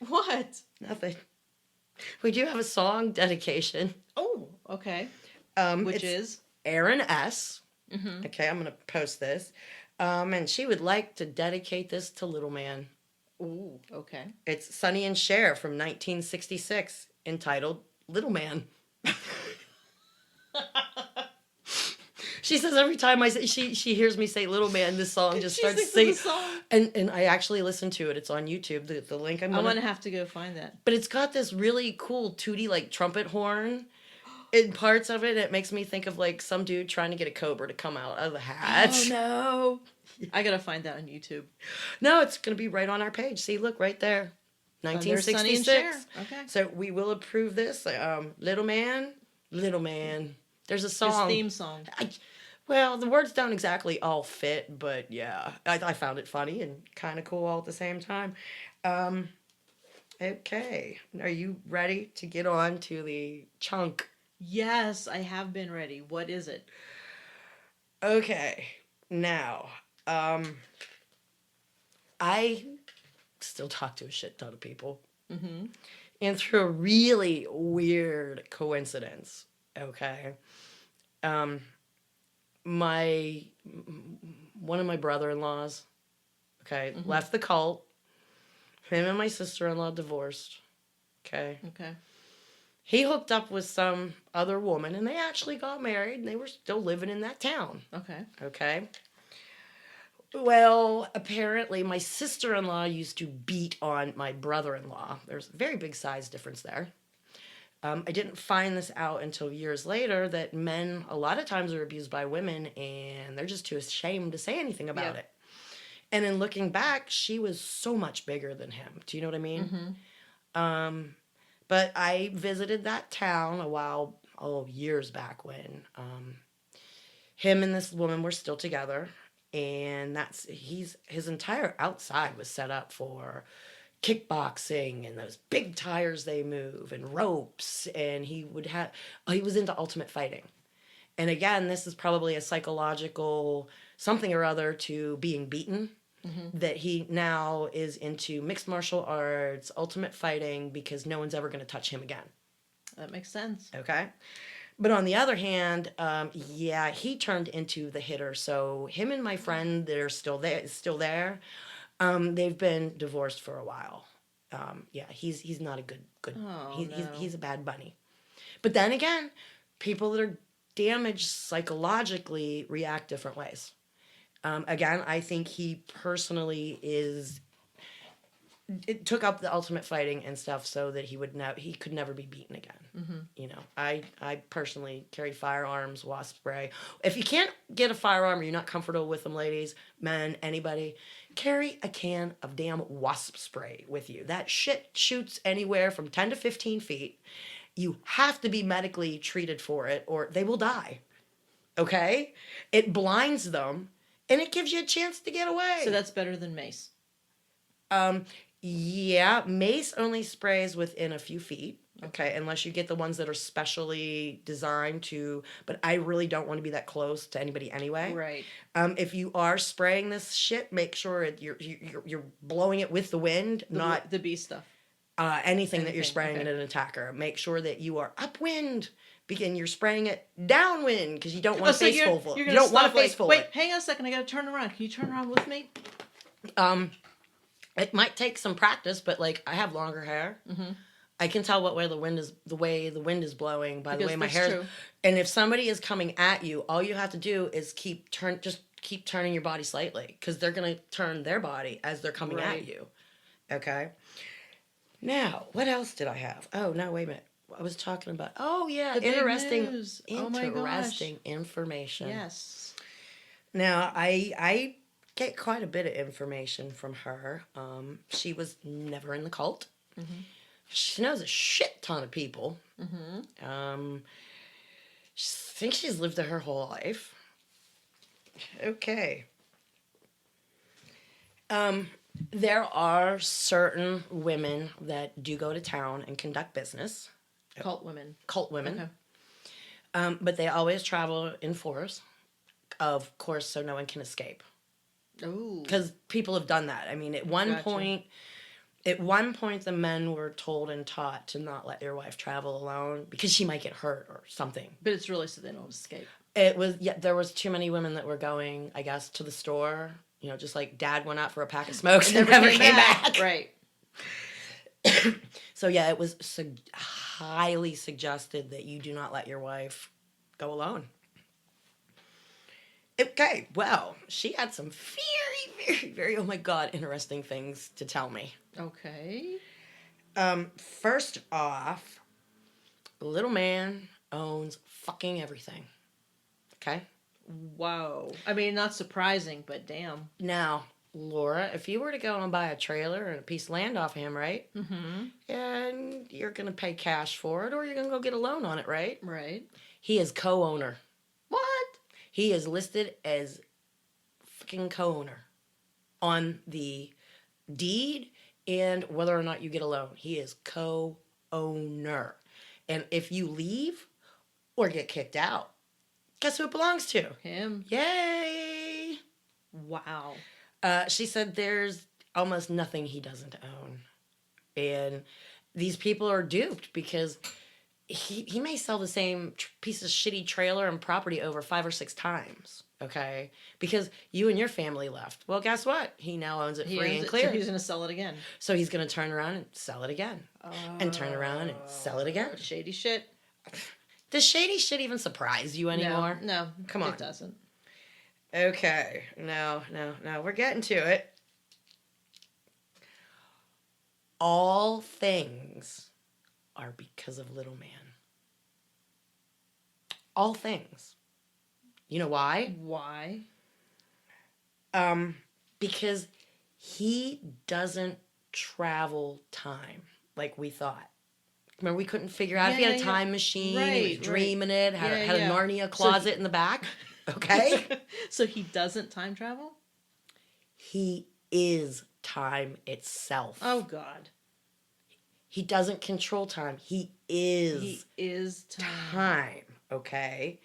What? Nothing. We do have a song dedication. Oh, okay. Which is? Aaron S. Mm-hmm. Okay, I'm going to post this. And she would like to dedicate this to Little Man. Ooh, okay. It's Sonny and Cher from 1966, entitled Little Man. She says every time she hears me say Little Man, this song just starts singing. And I actually listened to it. It's on YouTube. The link I'm going to have to go find that. But it's got this really cool tooty like trumpet horn in parts of it. It makes me think of like some dude trying to get a cobra to come out of the hatch. Oh no. I got to find that on YouTube. No, it's going to be right on our page. See, look right there. 1966. Okay. So we will approve this. Little Man. There's a song. His theme song. Well, the words don't exactly all fit, but yeah, I found it funny and kind of cool all at the same time. Um, okay, are you ready to get on to the chunk? Yes, I have been ready. What is it? Okay, now, um, I still talk to a shit ton of people. Mm-hmm. And through a really weird coincidence, okay, um, my one of my brother-in-laws, okay, Mm-hmm. left the cult. Him and my sister-in-law divorced. Okay, Okay. he hooked up with some other woman, and they actually got married, and they were still living in that town. Okay. Okay. Well, apparently, my sister-in-law used to beat on my brother-in-law. There's a very big size difference there. I didn't find this out until years later that men a lot of times are abused by women and they're just too ashamed to say anything about Yep. it. And in looking back, she was so much bigger than him. Do you know what I mean? Mm-hmm. But I visited that town a while, years back when him and this woman were still together. And his entire outside was set up for kickboxing and those big tires they move and ropes, and he was into ultimate fighting. And again, this is probably a psychological something or other to being beaten, Mm-hmm. that he now is into mixed martial arts, ultimate fighting, because no one's ever going to touch him again. That makes sense. Okay. But on the other hand, yeah, he turned into the hitter. So him and my friend that are still there, they've been divorced for a while. Yeah, he's not a good. Oh, no. He's a bad bunny. But then again, people that are damaged psychologically react different ways. Again, I think he personally it took up the ultimate fighting and stuff so that he could never be beaten again. Mm-hmm. You know, I personally carry firearms, wasp spray. If you can't get a firearm or you're not comfortable with them, ladies, men, anybody, carry a can of damn wasp spray with you. That shit shoots anywhere from 10 to 15 feet. You have to be medically treated for it or they will die. Okay? It blinds them and it gives you a chance to get away. So that's better than mace. Yeah, mace only sprays within a few feet. Okay, unless you get the ones that are specially designed to, but I really don't want to be that close to anybody anyway. Right. If you are spraying this shit, make sure you're blowing it with the wind, not the bee stuff. anything that you're spraying at an attacker. Make sure that you are upwind, and you're spraying it downwind because you don't want a face full. You don't want a face full. Wait, hang on a second. I got to turn around. Can you turn around with me? It might take some practice, but like I have longer hair. Mm-hmm. I can tell the way the wind is blowing by the way my hair. True. And if somebody is coming at you, all you have to do is keep turning your body slightly because they're gonna turn their body as they're coming at you. Okay. Now, what else did I have? Oh no, wait a minute. I was talking about. Oh yeah, The big interesting news. Oh my gosh. information. Yes. Now I get quite a bit of information from her. She was never in the cult. Mm-hmm. She knows a shit ton of people. Mm-hmm. I think she's lived it her whole life. Okay. There are certain women that do go to town and conduct business. Cult women. Cult women. Okay. But they always travel in fours, of course, so no one can escape. Ooh. Because people have done that. I mean, at one point, the men were told and taught to not let your wife travel alone because she might get hurt or something. But it's really so they don't escape. There was too many women that were going, I guess, to the store. You know, just like dad went out for a pack of smokes and never came back. Right. So yeah, it was highly suggested that you do not let your wife go alone. Okay, well, she had some very, very, very, oh my God, interesting things to tell me. Okay. First off, little man owns fucking everything. Okay? Wow. I mean, not surprising, but damn. Now, Laura, if you were to go and buy a trailer and a piece of land off him, right? Mm-hmm. And you're going to pay cash for it, or you're going to go get a loan on it, right? Right. He is co-owner. What? He is listed as fucking co-owner on the deed and whether or not you get a loan. He is co-owner. And if you leave or get kicked out, guess who it belongs to? Him. Yay! Wow. She said there's almost nothing he doesn't own. And these people are duped because he may sell the same piece of shitty trailer and property over 5 or 6 times. Okay? Because you and your family left. Well, guess what? He now owns it free and clear. So he's going to sell it again. So he's going to turn around and sell it again. And turn around and sell it again. Shady shit. Does shady shit even surprise you anymore? No. Come on. It doesn't. Okay. No. We're getting to it. All things are because of little man. All things. You know why? Why? Because he doesn't travel time like we thought. Remember, we couldn't figure out if he had a time machine, he was dreaming it, had a Narnia closet in the back. Okay? So he doesn't time travel? He is time itself. Oh, God. He doesn't control time. He is. He is time. Okay?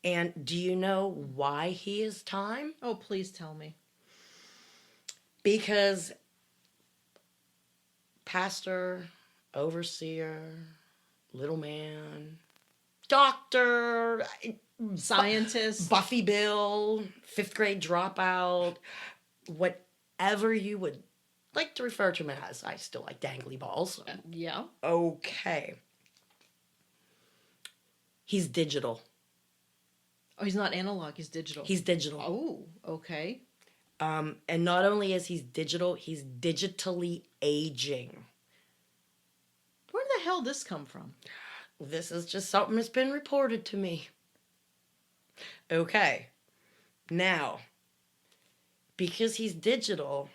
And do you know why he is time? Oh, please tell me. Because pastor, overseer, little man, doctor, scientist, Buffy Bill, 5th grade dropout, whatever you would like to refer to him as. I still like dangly balls. Yeah. Okay. He's digital. Oh, he's not analog, he's digital. He's digital. Oh, okay. And not only is he digital, he's digitally aging. Where the hell did this come from? This is just something that's been reported to me. Okay. Now, because he's digital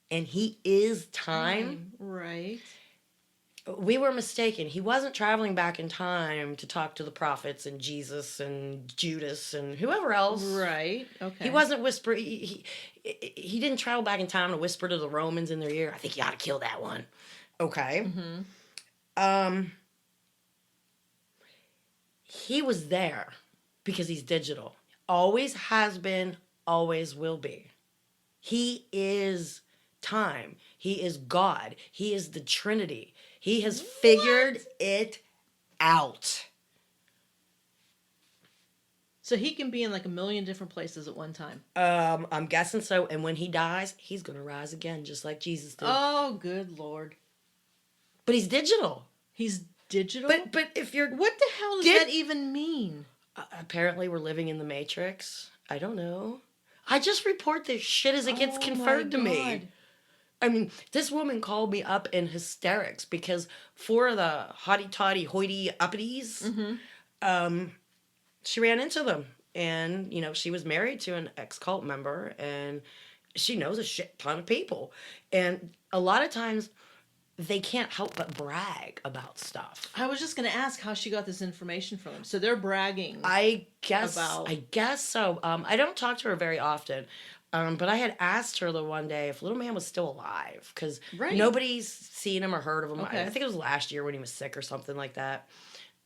and he is time. Right. We were mistaken. He wasn't traveling back in time to talk to the prophets and Jesus and Judas and whoever else. Right. Okay. He wasn't whispering. He didn't travel back in time to whisper to the Romans in their ear, I think you ought to kill that one. Okay. Mm-hmm. He was there because he's digital. Always has been, always will be. He is time. He is God. He is the Trinity. He has figured it out. So he can be in like a million different places at one time. I'm guessing so. And when he dies, he's going to rise again, just like Jesus did. Oh, good Lord. But he's digital. He's digital? But if you're... What the hell does that even mean? Apparently we're living in the Matrix. I don't know. I just report this shit as it gets confirmed to me. I mean, this woman called me up in hysterics because 4 of the hotty-toddy, hoity-uppities, she ran into them. And, she was married to an ex-cult member, and she knows a shit ton of people. And a lot of times, they can't help but brag about stuff. I was just going to ask how she got this information from them. So they're bragging. I guess so. I don't talk to her very often. But I had asked her the one day if Little Man was still alive, because nobody's seen him or heard of him. Okay. I think it was last year when he was sick or something like that.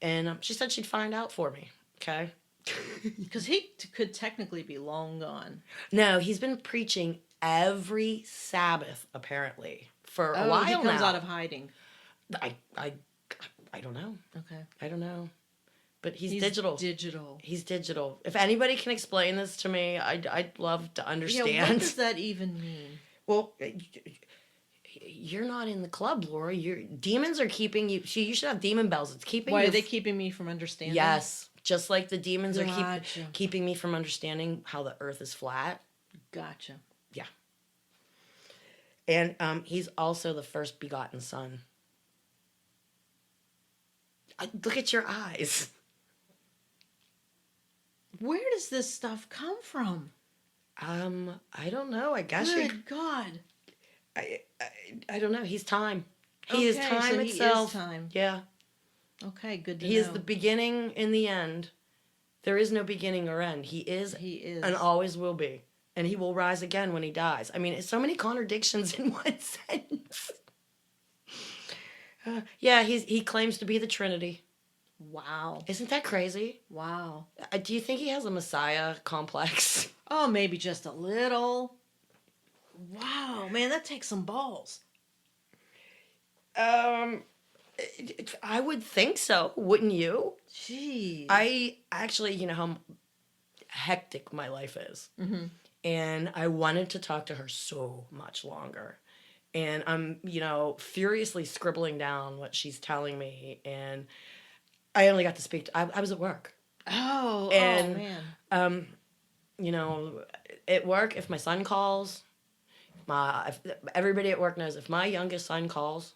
And she said she'd find out for me. Okay. Because he could technically be long gone. No, he's been preaching every Sabbath, apparently, for a while now. He comes out of hiding. I don't know. Okay. I don't know. But he's digital. Digital. He's digital. If anybody can explain this to me, I'd love to understand. Yeah, what does that even mean? Well, you're not in the club, Laura. Demons are keeping you. You should have demon bells. It's keeping. Why are they keeping me from understanding? Yes, just like the demons are keeping me from understanding how the Earth is flat. Gotcha. Yeah. And he's also the first begotten Son. Look at your eyes. Where does this stuff come from? I don't know. I guess Good God. I don't know. He's time. He is time itself. He is time. Yeah. Okay, good to know. He is the beginning and the end. There is no beginning or end. He is and always will be. And he will rise again when he dies. I mean, it's so many contradictions in one sentence. Yeah, he claims to be the Trinity. Wow. Isn't that crazy? Wow. Do you think he has a Messiah complex? Oh, maybe just a little. Wow, man, that takes some balls. I would think so, wouldn't you? Jeez. I actually, you know how hectic my life is. Mm-hmm. And I wanted to talk to her so much longer. And I'm, furiously scribbling down what she's telling me. And I only got to speak to, I was at work. Oh And, man. At work, if my son calls, everybody at work knows if my youngest son calls,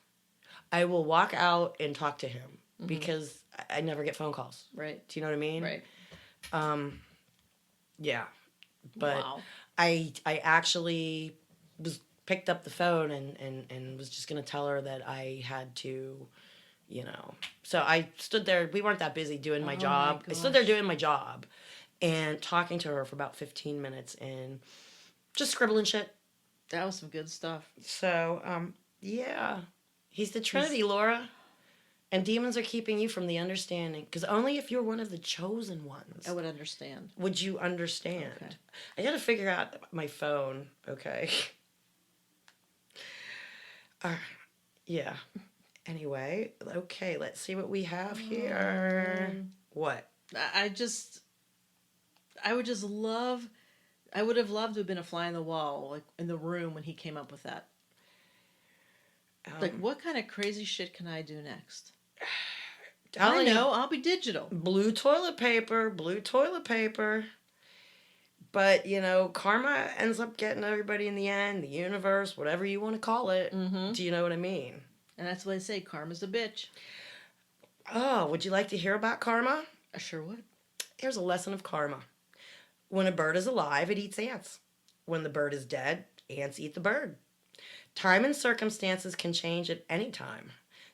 I will walk out and talk to him because I never get phone calls. Right. Do you know what I mean? Right. Yeah. But wow. I actually picked up the phone and was just going to tell her that I had to, So I stood there. We weren't that busy doing my job. I stood there doing my job and talking to her for about 15 minutes and just scribbling shit. That was some good stuff. So, yeah. He's the Trinity, Laura. And demons are keeping you from the understanding. Because only if you're one of the chosen ones. I would understand. Would you understand? Okay. I got to figure out my phone, okay? Yeah. Anyway, okay, let's see what we have here. What? I would have loved to have been a fly on the wall, like in the room when he came up with that. Like, what kind of crazy shit can I do next? I know, I'll be digital. Blue toilet paper. But, karma ends up getting everybody in the end, the universe, whatever you want to call it. Mm-hmm. Do you know what I mean? And that's what I say, karma's a bitch. Oh, would you like to hear about karma? I sure would. Here's a lesson of karma. When a bird is alive, it eats ants. When the bird is dead, ants eat the bird. Time and circumstances can change at any time.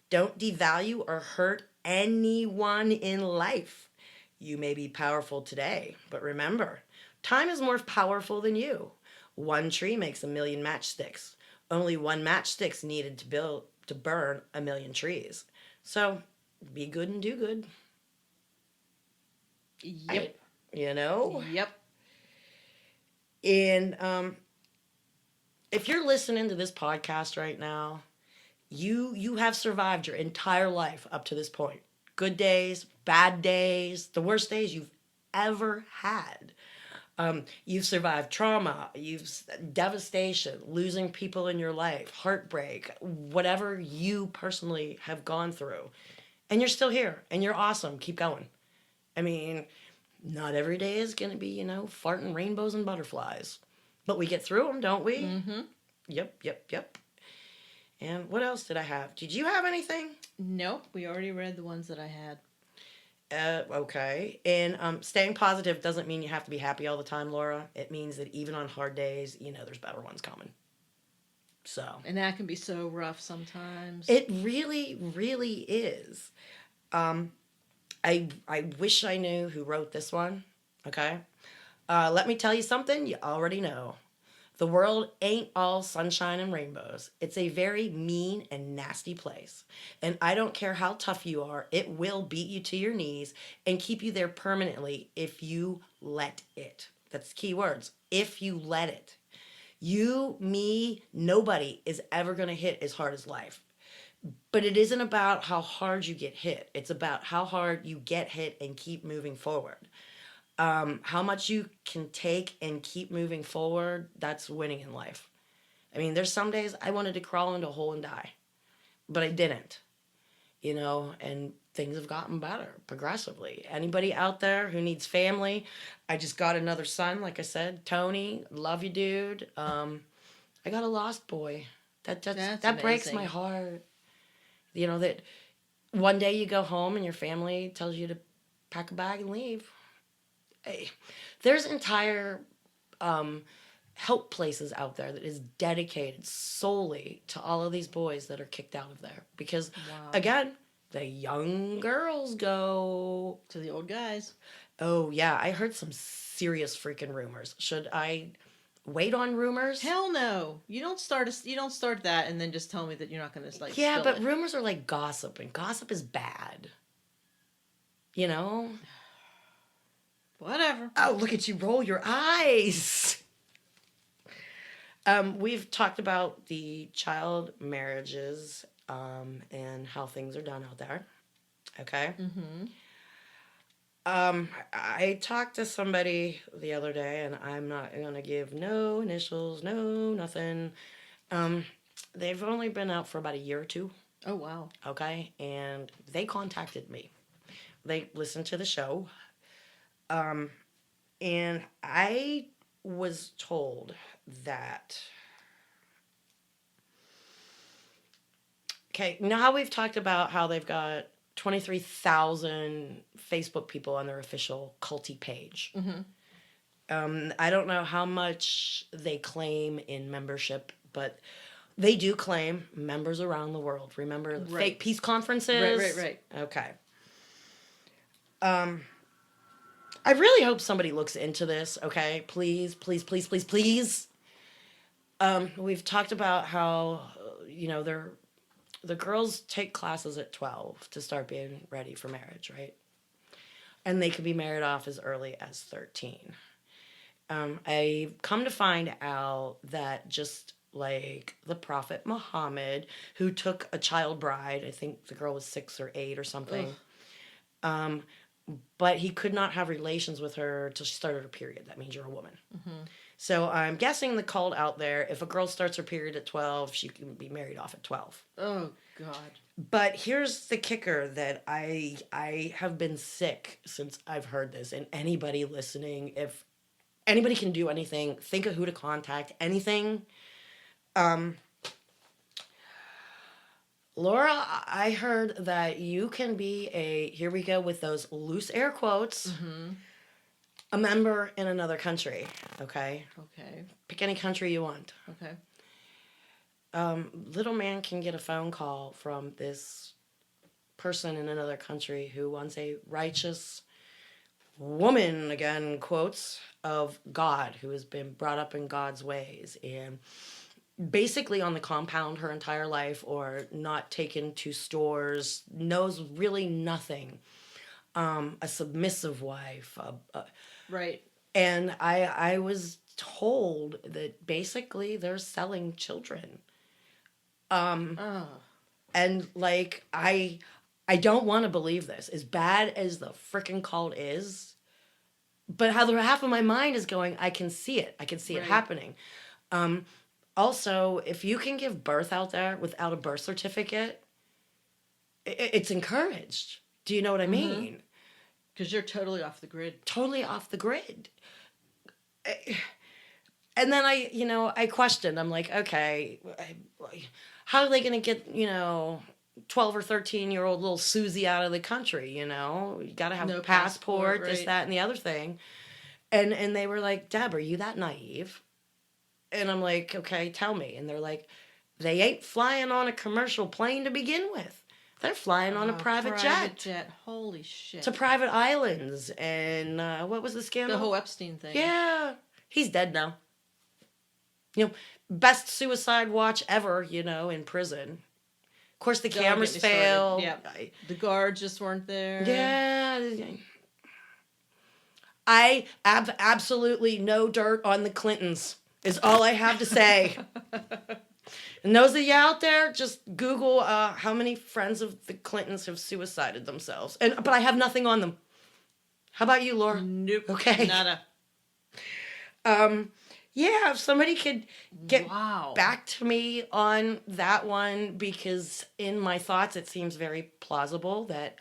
Don't devalue or hurt anyone in life. You may be powerful today, but remember, time is more powerful than you. One tree makes 1,000,000 matchsticks. Only one matchstick's needed to burn 1,000,000 trees. So, be good and do good. Yep. Yep. And if you're listening to this podcast right now, you have survived your entire life up to this point. Good days, bad days, the worst days you've ever had. You've survived trauma, devastation, losing people in your life, heartbreak, whatever you personally have gone through. And you're still here, and you're awesome. Keep going. I mean, not every day is going to be, farting rainbows and butterflies. But we get through them, don't we? Mm-hmm. Yep. And what else did I have? Did you have anything? Nope, we already read the ones that I had. Okay. And staying positive doesn't mean you have to be happy all the time, Laura. It means that even on hard days, there's better ones coming. So. And that can be so rough sometimes. It really, really is. I wish I knew who wrote this one. Okay. Let me tell you something you already know. The world ain't all sunshine and rainbows. It's a very mean and nasty place. And I don't care how tough you are, it will beat you to your knees and keep you there permanently if you let it. That's key words. If you let it. You, me, nobody is ever going to hit as hard as life. But it isn't about how hard you get hit. It's about how hard you get hit and keep moving forward. How much you can take and keep moving forward, that's winning in life. I mean, there's some days I wanted to crawl into a hole and die, but I didn't, and things have gotten better progressively. Anybody out there who needs family, I just got another son, like I said, Tony, love you, dude. I got a lost boy. That breaks my heart. That one day you go home and your family tells you to pack a bag and leave. There's entire help places out there that is dedicated solely to all of these boys that are kicked out of there. Because, again, the young girls go to the old guys. Oh, yeah. I heard some serious freaking rumors. Should I wait on rumors? Hell no. You don't start that and then just tell me that you're not going to like Yeah, spill but it. rumors are like gossip, and gossip is bad. You know? Whatever. Oh, look at you roll your eyes. We've talked about the child marriages and how things are done out there. Okay. Mm-hmm. I talked to somebody the other day, and I'm not gonna give no initials, no nothing. They've only been out for about a year or two. Oh, wow. Okay, and they contacted me. They listened to the show, and I was told that. Okay, now we've talked about how they've got 23,000 Facebook people on their official culty page. I don't know how much they claim in membership, but they do claim members around the world. Remember the fake peace conferences? Right. Okay. I really hope somebody looks into this, okay? Please, please, please, please, please. We've talked about how, the girls take classes at 12 to start being ready for marriage, right? And they can be married off as early as 13. I've come to find out that just like the Prophet Muhammad, who took a child bride, I think the girl was 6 or 8 or something, but he could not have relations with her till she started her period. That means you're a woman. So I'm guessing the cult out there, if a girl starts her period at 12, she can be married off at 12. Oh, God. But here's the kicker that I have been sick since I've heard this. And anybody listening, if anybody can do anything, think of who to contact, anything. Laura, I heard that you can be here we go with those loose air quotes, a member in another country, okay? Okay. Pick any country you want. Okay. Little man can get a phone call from this person in another country who wants a righteous woman, again, quotes, of God, who has been brought up in God's ways and basically on the compound her entire life or not taken to stores, knows really nothing. A submissive wife. Right. And I was told that basically they're selling children. And like I don't want to believe this, as bad as the frickin' cult is, but how the half of my mind is going, I can see it. I can see it happening. Also, if you can give birth out there without a birth certificate, it's encouraged. Do you know what I mean? Because you're totally off the grid. Totally off the grid. And then I questioned. I'm like, okay, how are they going to get, 12 or 13-year-old little Susie out of the country, You got to have a passport, this, that, and the other thing. And they were like, Deb, are you that naive? And I'm like, okay, tell me. And they're like, they ain't flying on a commercial plane to begin with. They're flying on a private jet. Holy shit. To private islands. And what was the scandal? The whole Epstein thing. Yeah. He's dead now. Best suicide watch ever, in prison. Of course, the cameras failed. Yeah. The guards just weren't there. Yeah. I have absolutely no dirt on the Clintons, is all I have to say. And those of you out there, just Google how many friends of the Clintons have suicided themselves. But I have nothing on them. How about you, Laura? Nope. Okay. Nada. Yeah, if somebody could get back to me on that one, because in my thoughts it seems very plausible that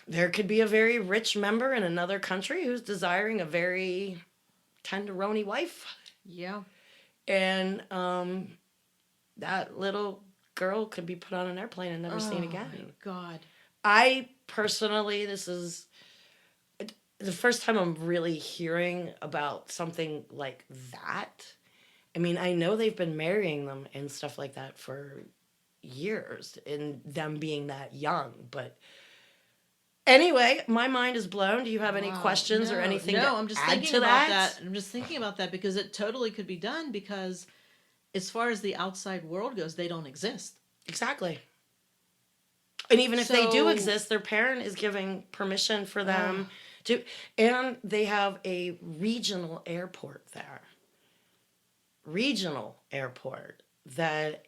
there could be a very rich member in another country who's desiring a very tenderoni wife. Yeah. And that little girl could be put on an airplane and never seen again. Oh, God. I personally, this is the first time I'm really hearing about something like that. I mean, I know they've been marrying them and stuff like that for years, and them being that young, but Anyway, my mind is blown. Do you have any questions or anything to I'm just add thinking to about that? I'm just thinking about that because it totally could be done because as far as the outside world goes, they don't exist. Exactly. And even if they do So- exist, their parent is giving permission for them to, and they have a regional airport there. Regional airport that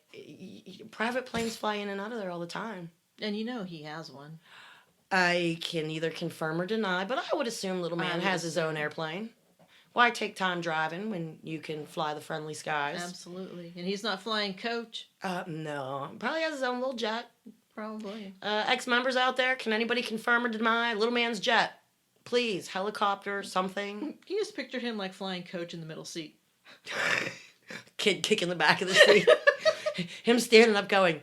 private planes fly in and out of there all the time. And you know he has one. I can either confirm or deny, but I would assume little man would has his own assume. airplane. Why take time driving when you can fly the friendly skies? Absolutely. And he's not flying coach. No. Probably has his own little jet. Probably. Ex-members out there, can anybody confirm or deny? Little man's jet. Please, helicopter, something. You just pictured him like flying coach in the middle seat. Kid kicking the back of the seat. Him standing up going,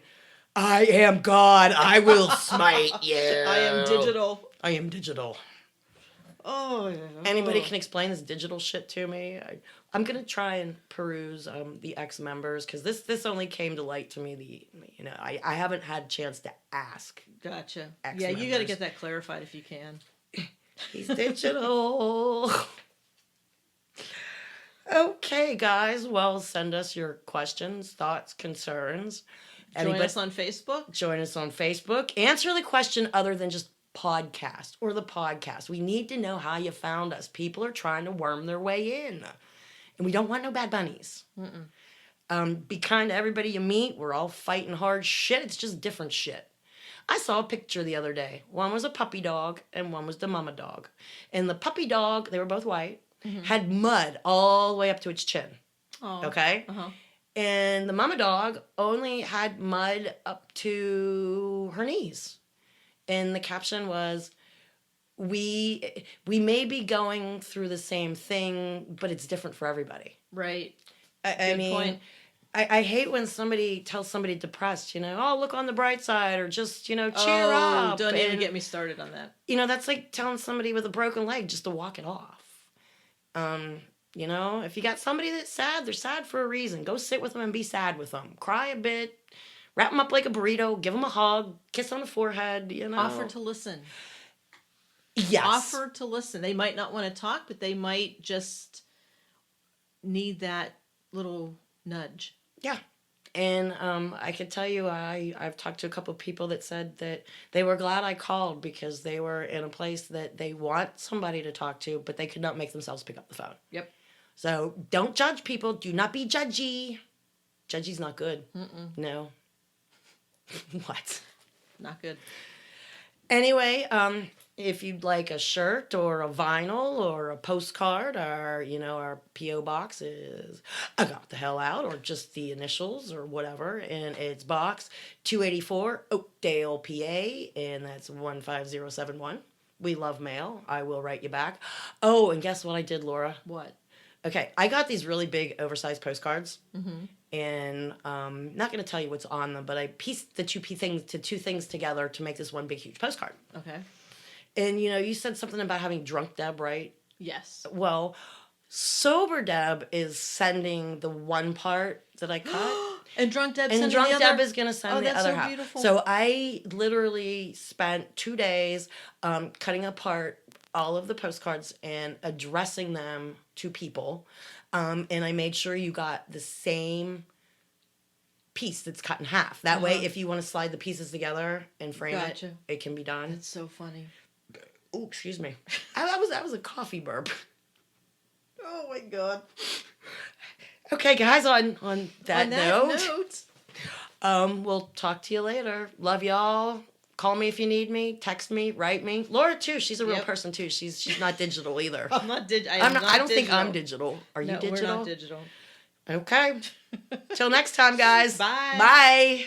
I am God, I will smite you. I am digital. I am digital. Oh, yeah. Anybody can explain this digital shit to me? I'm gonna try and peruse the ex-members because this only came to light to me. I haven't had a chance to ask. Gotcha. Yeah, Ex-members. you got to get that clarified if you can. He's digital. Okay, guys. Well, send us your questions, thoughts, concerns. Join us on Facebook. Join us on Facebook. Answer the question other than just podcast or the podcast. We need to know how you found us. People are trying to worm their way in. And we don't want no bad bunnies. Be kind to everybody you meet. We're all fighting hard shit. It's just different shit. I saw a picture the other day. One was a puppy dog and one was the mama dog. And the puppy dog, they were both white, had mud all the way up to its chin. Oh. Okay? Uh-huh. And the mama dog only had mud up to her knees. And the caption was, we may be going through the same thing, but it's different for everybody. Right. I mean, point. I hate when somebody tells somebody depressed, oh, look on the bright side, or just, cheer Oh, up. don't even And, get me started on that. that's like telling somebody with a broken leg just to walk it off. If you got somebody that's sad, they're sad for a reason. Go sit with them and be sad with them. Cry a bit. Wrap them up like a burrito. Give them a hug. Kiss on the forehead, Offer to listen. Yes. Offer to listen. They might not want to talk, but they might just need that little nudge. Yeah. And I can tell you, I've talked to a couple of people that said that they were glad I called because they were in a place that they want somebody to talk to, but they could not make themselves pick up the phone. Yep. So don't judge people. Do not be judgy. Judgy's not good. No. What? Not good. Anyway, if you'd like a shirt or a vinyl or a postcard, our P.O. box is I Got the Hell Out, or just the initials or whatever, and it's box 284 Oakdale, PA, and that's 15071. We love mail. I will write you back. Oh, and guess what I did, Laura? What? Okay, I got these really big oversized postcards. And not going to tell you what's on them, but I pieced the two things together to make this one big, huge postcard. Okay. And, you said something about having drunk Deb, right? Yes. Well, sober Deb is sending the one part that I cut. And drunk Deb And sending drunk the other? Deb is going to send the that's other so half. beautiful. So I literally spent 2 days cutting apart all of the postcards and addressing them to people. And I made sure you got the same piece that's cut in half. That way, if you want to slide the pieces together and frame Gotcha. it can be done. That's so funny. Oh, excuse me. That was a coffee burp. Oh my God. Okay, guys, on that note. We'll talk to you later. Love y'all. Call me if you need me. Text me. Write me. Laura too. She's a real person too. She's not digital either. I'm not digital. I don't think I'm digital. Are you digital? We're not digital. Okay. Till next time, guys. Bye. Bye.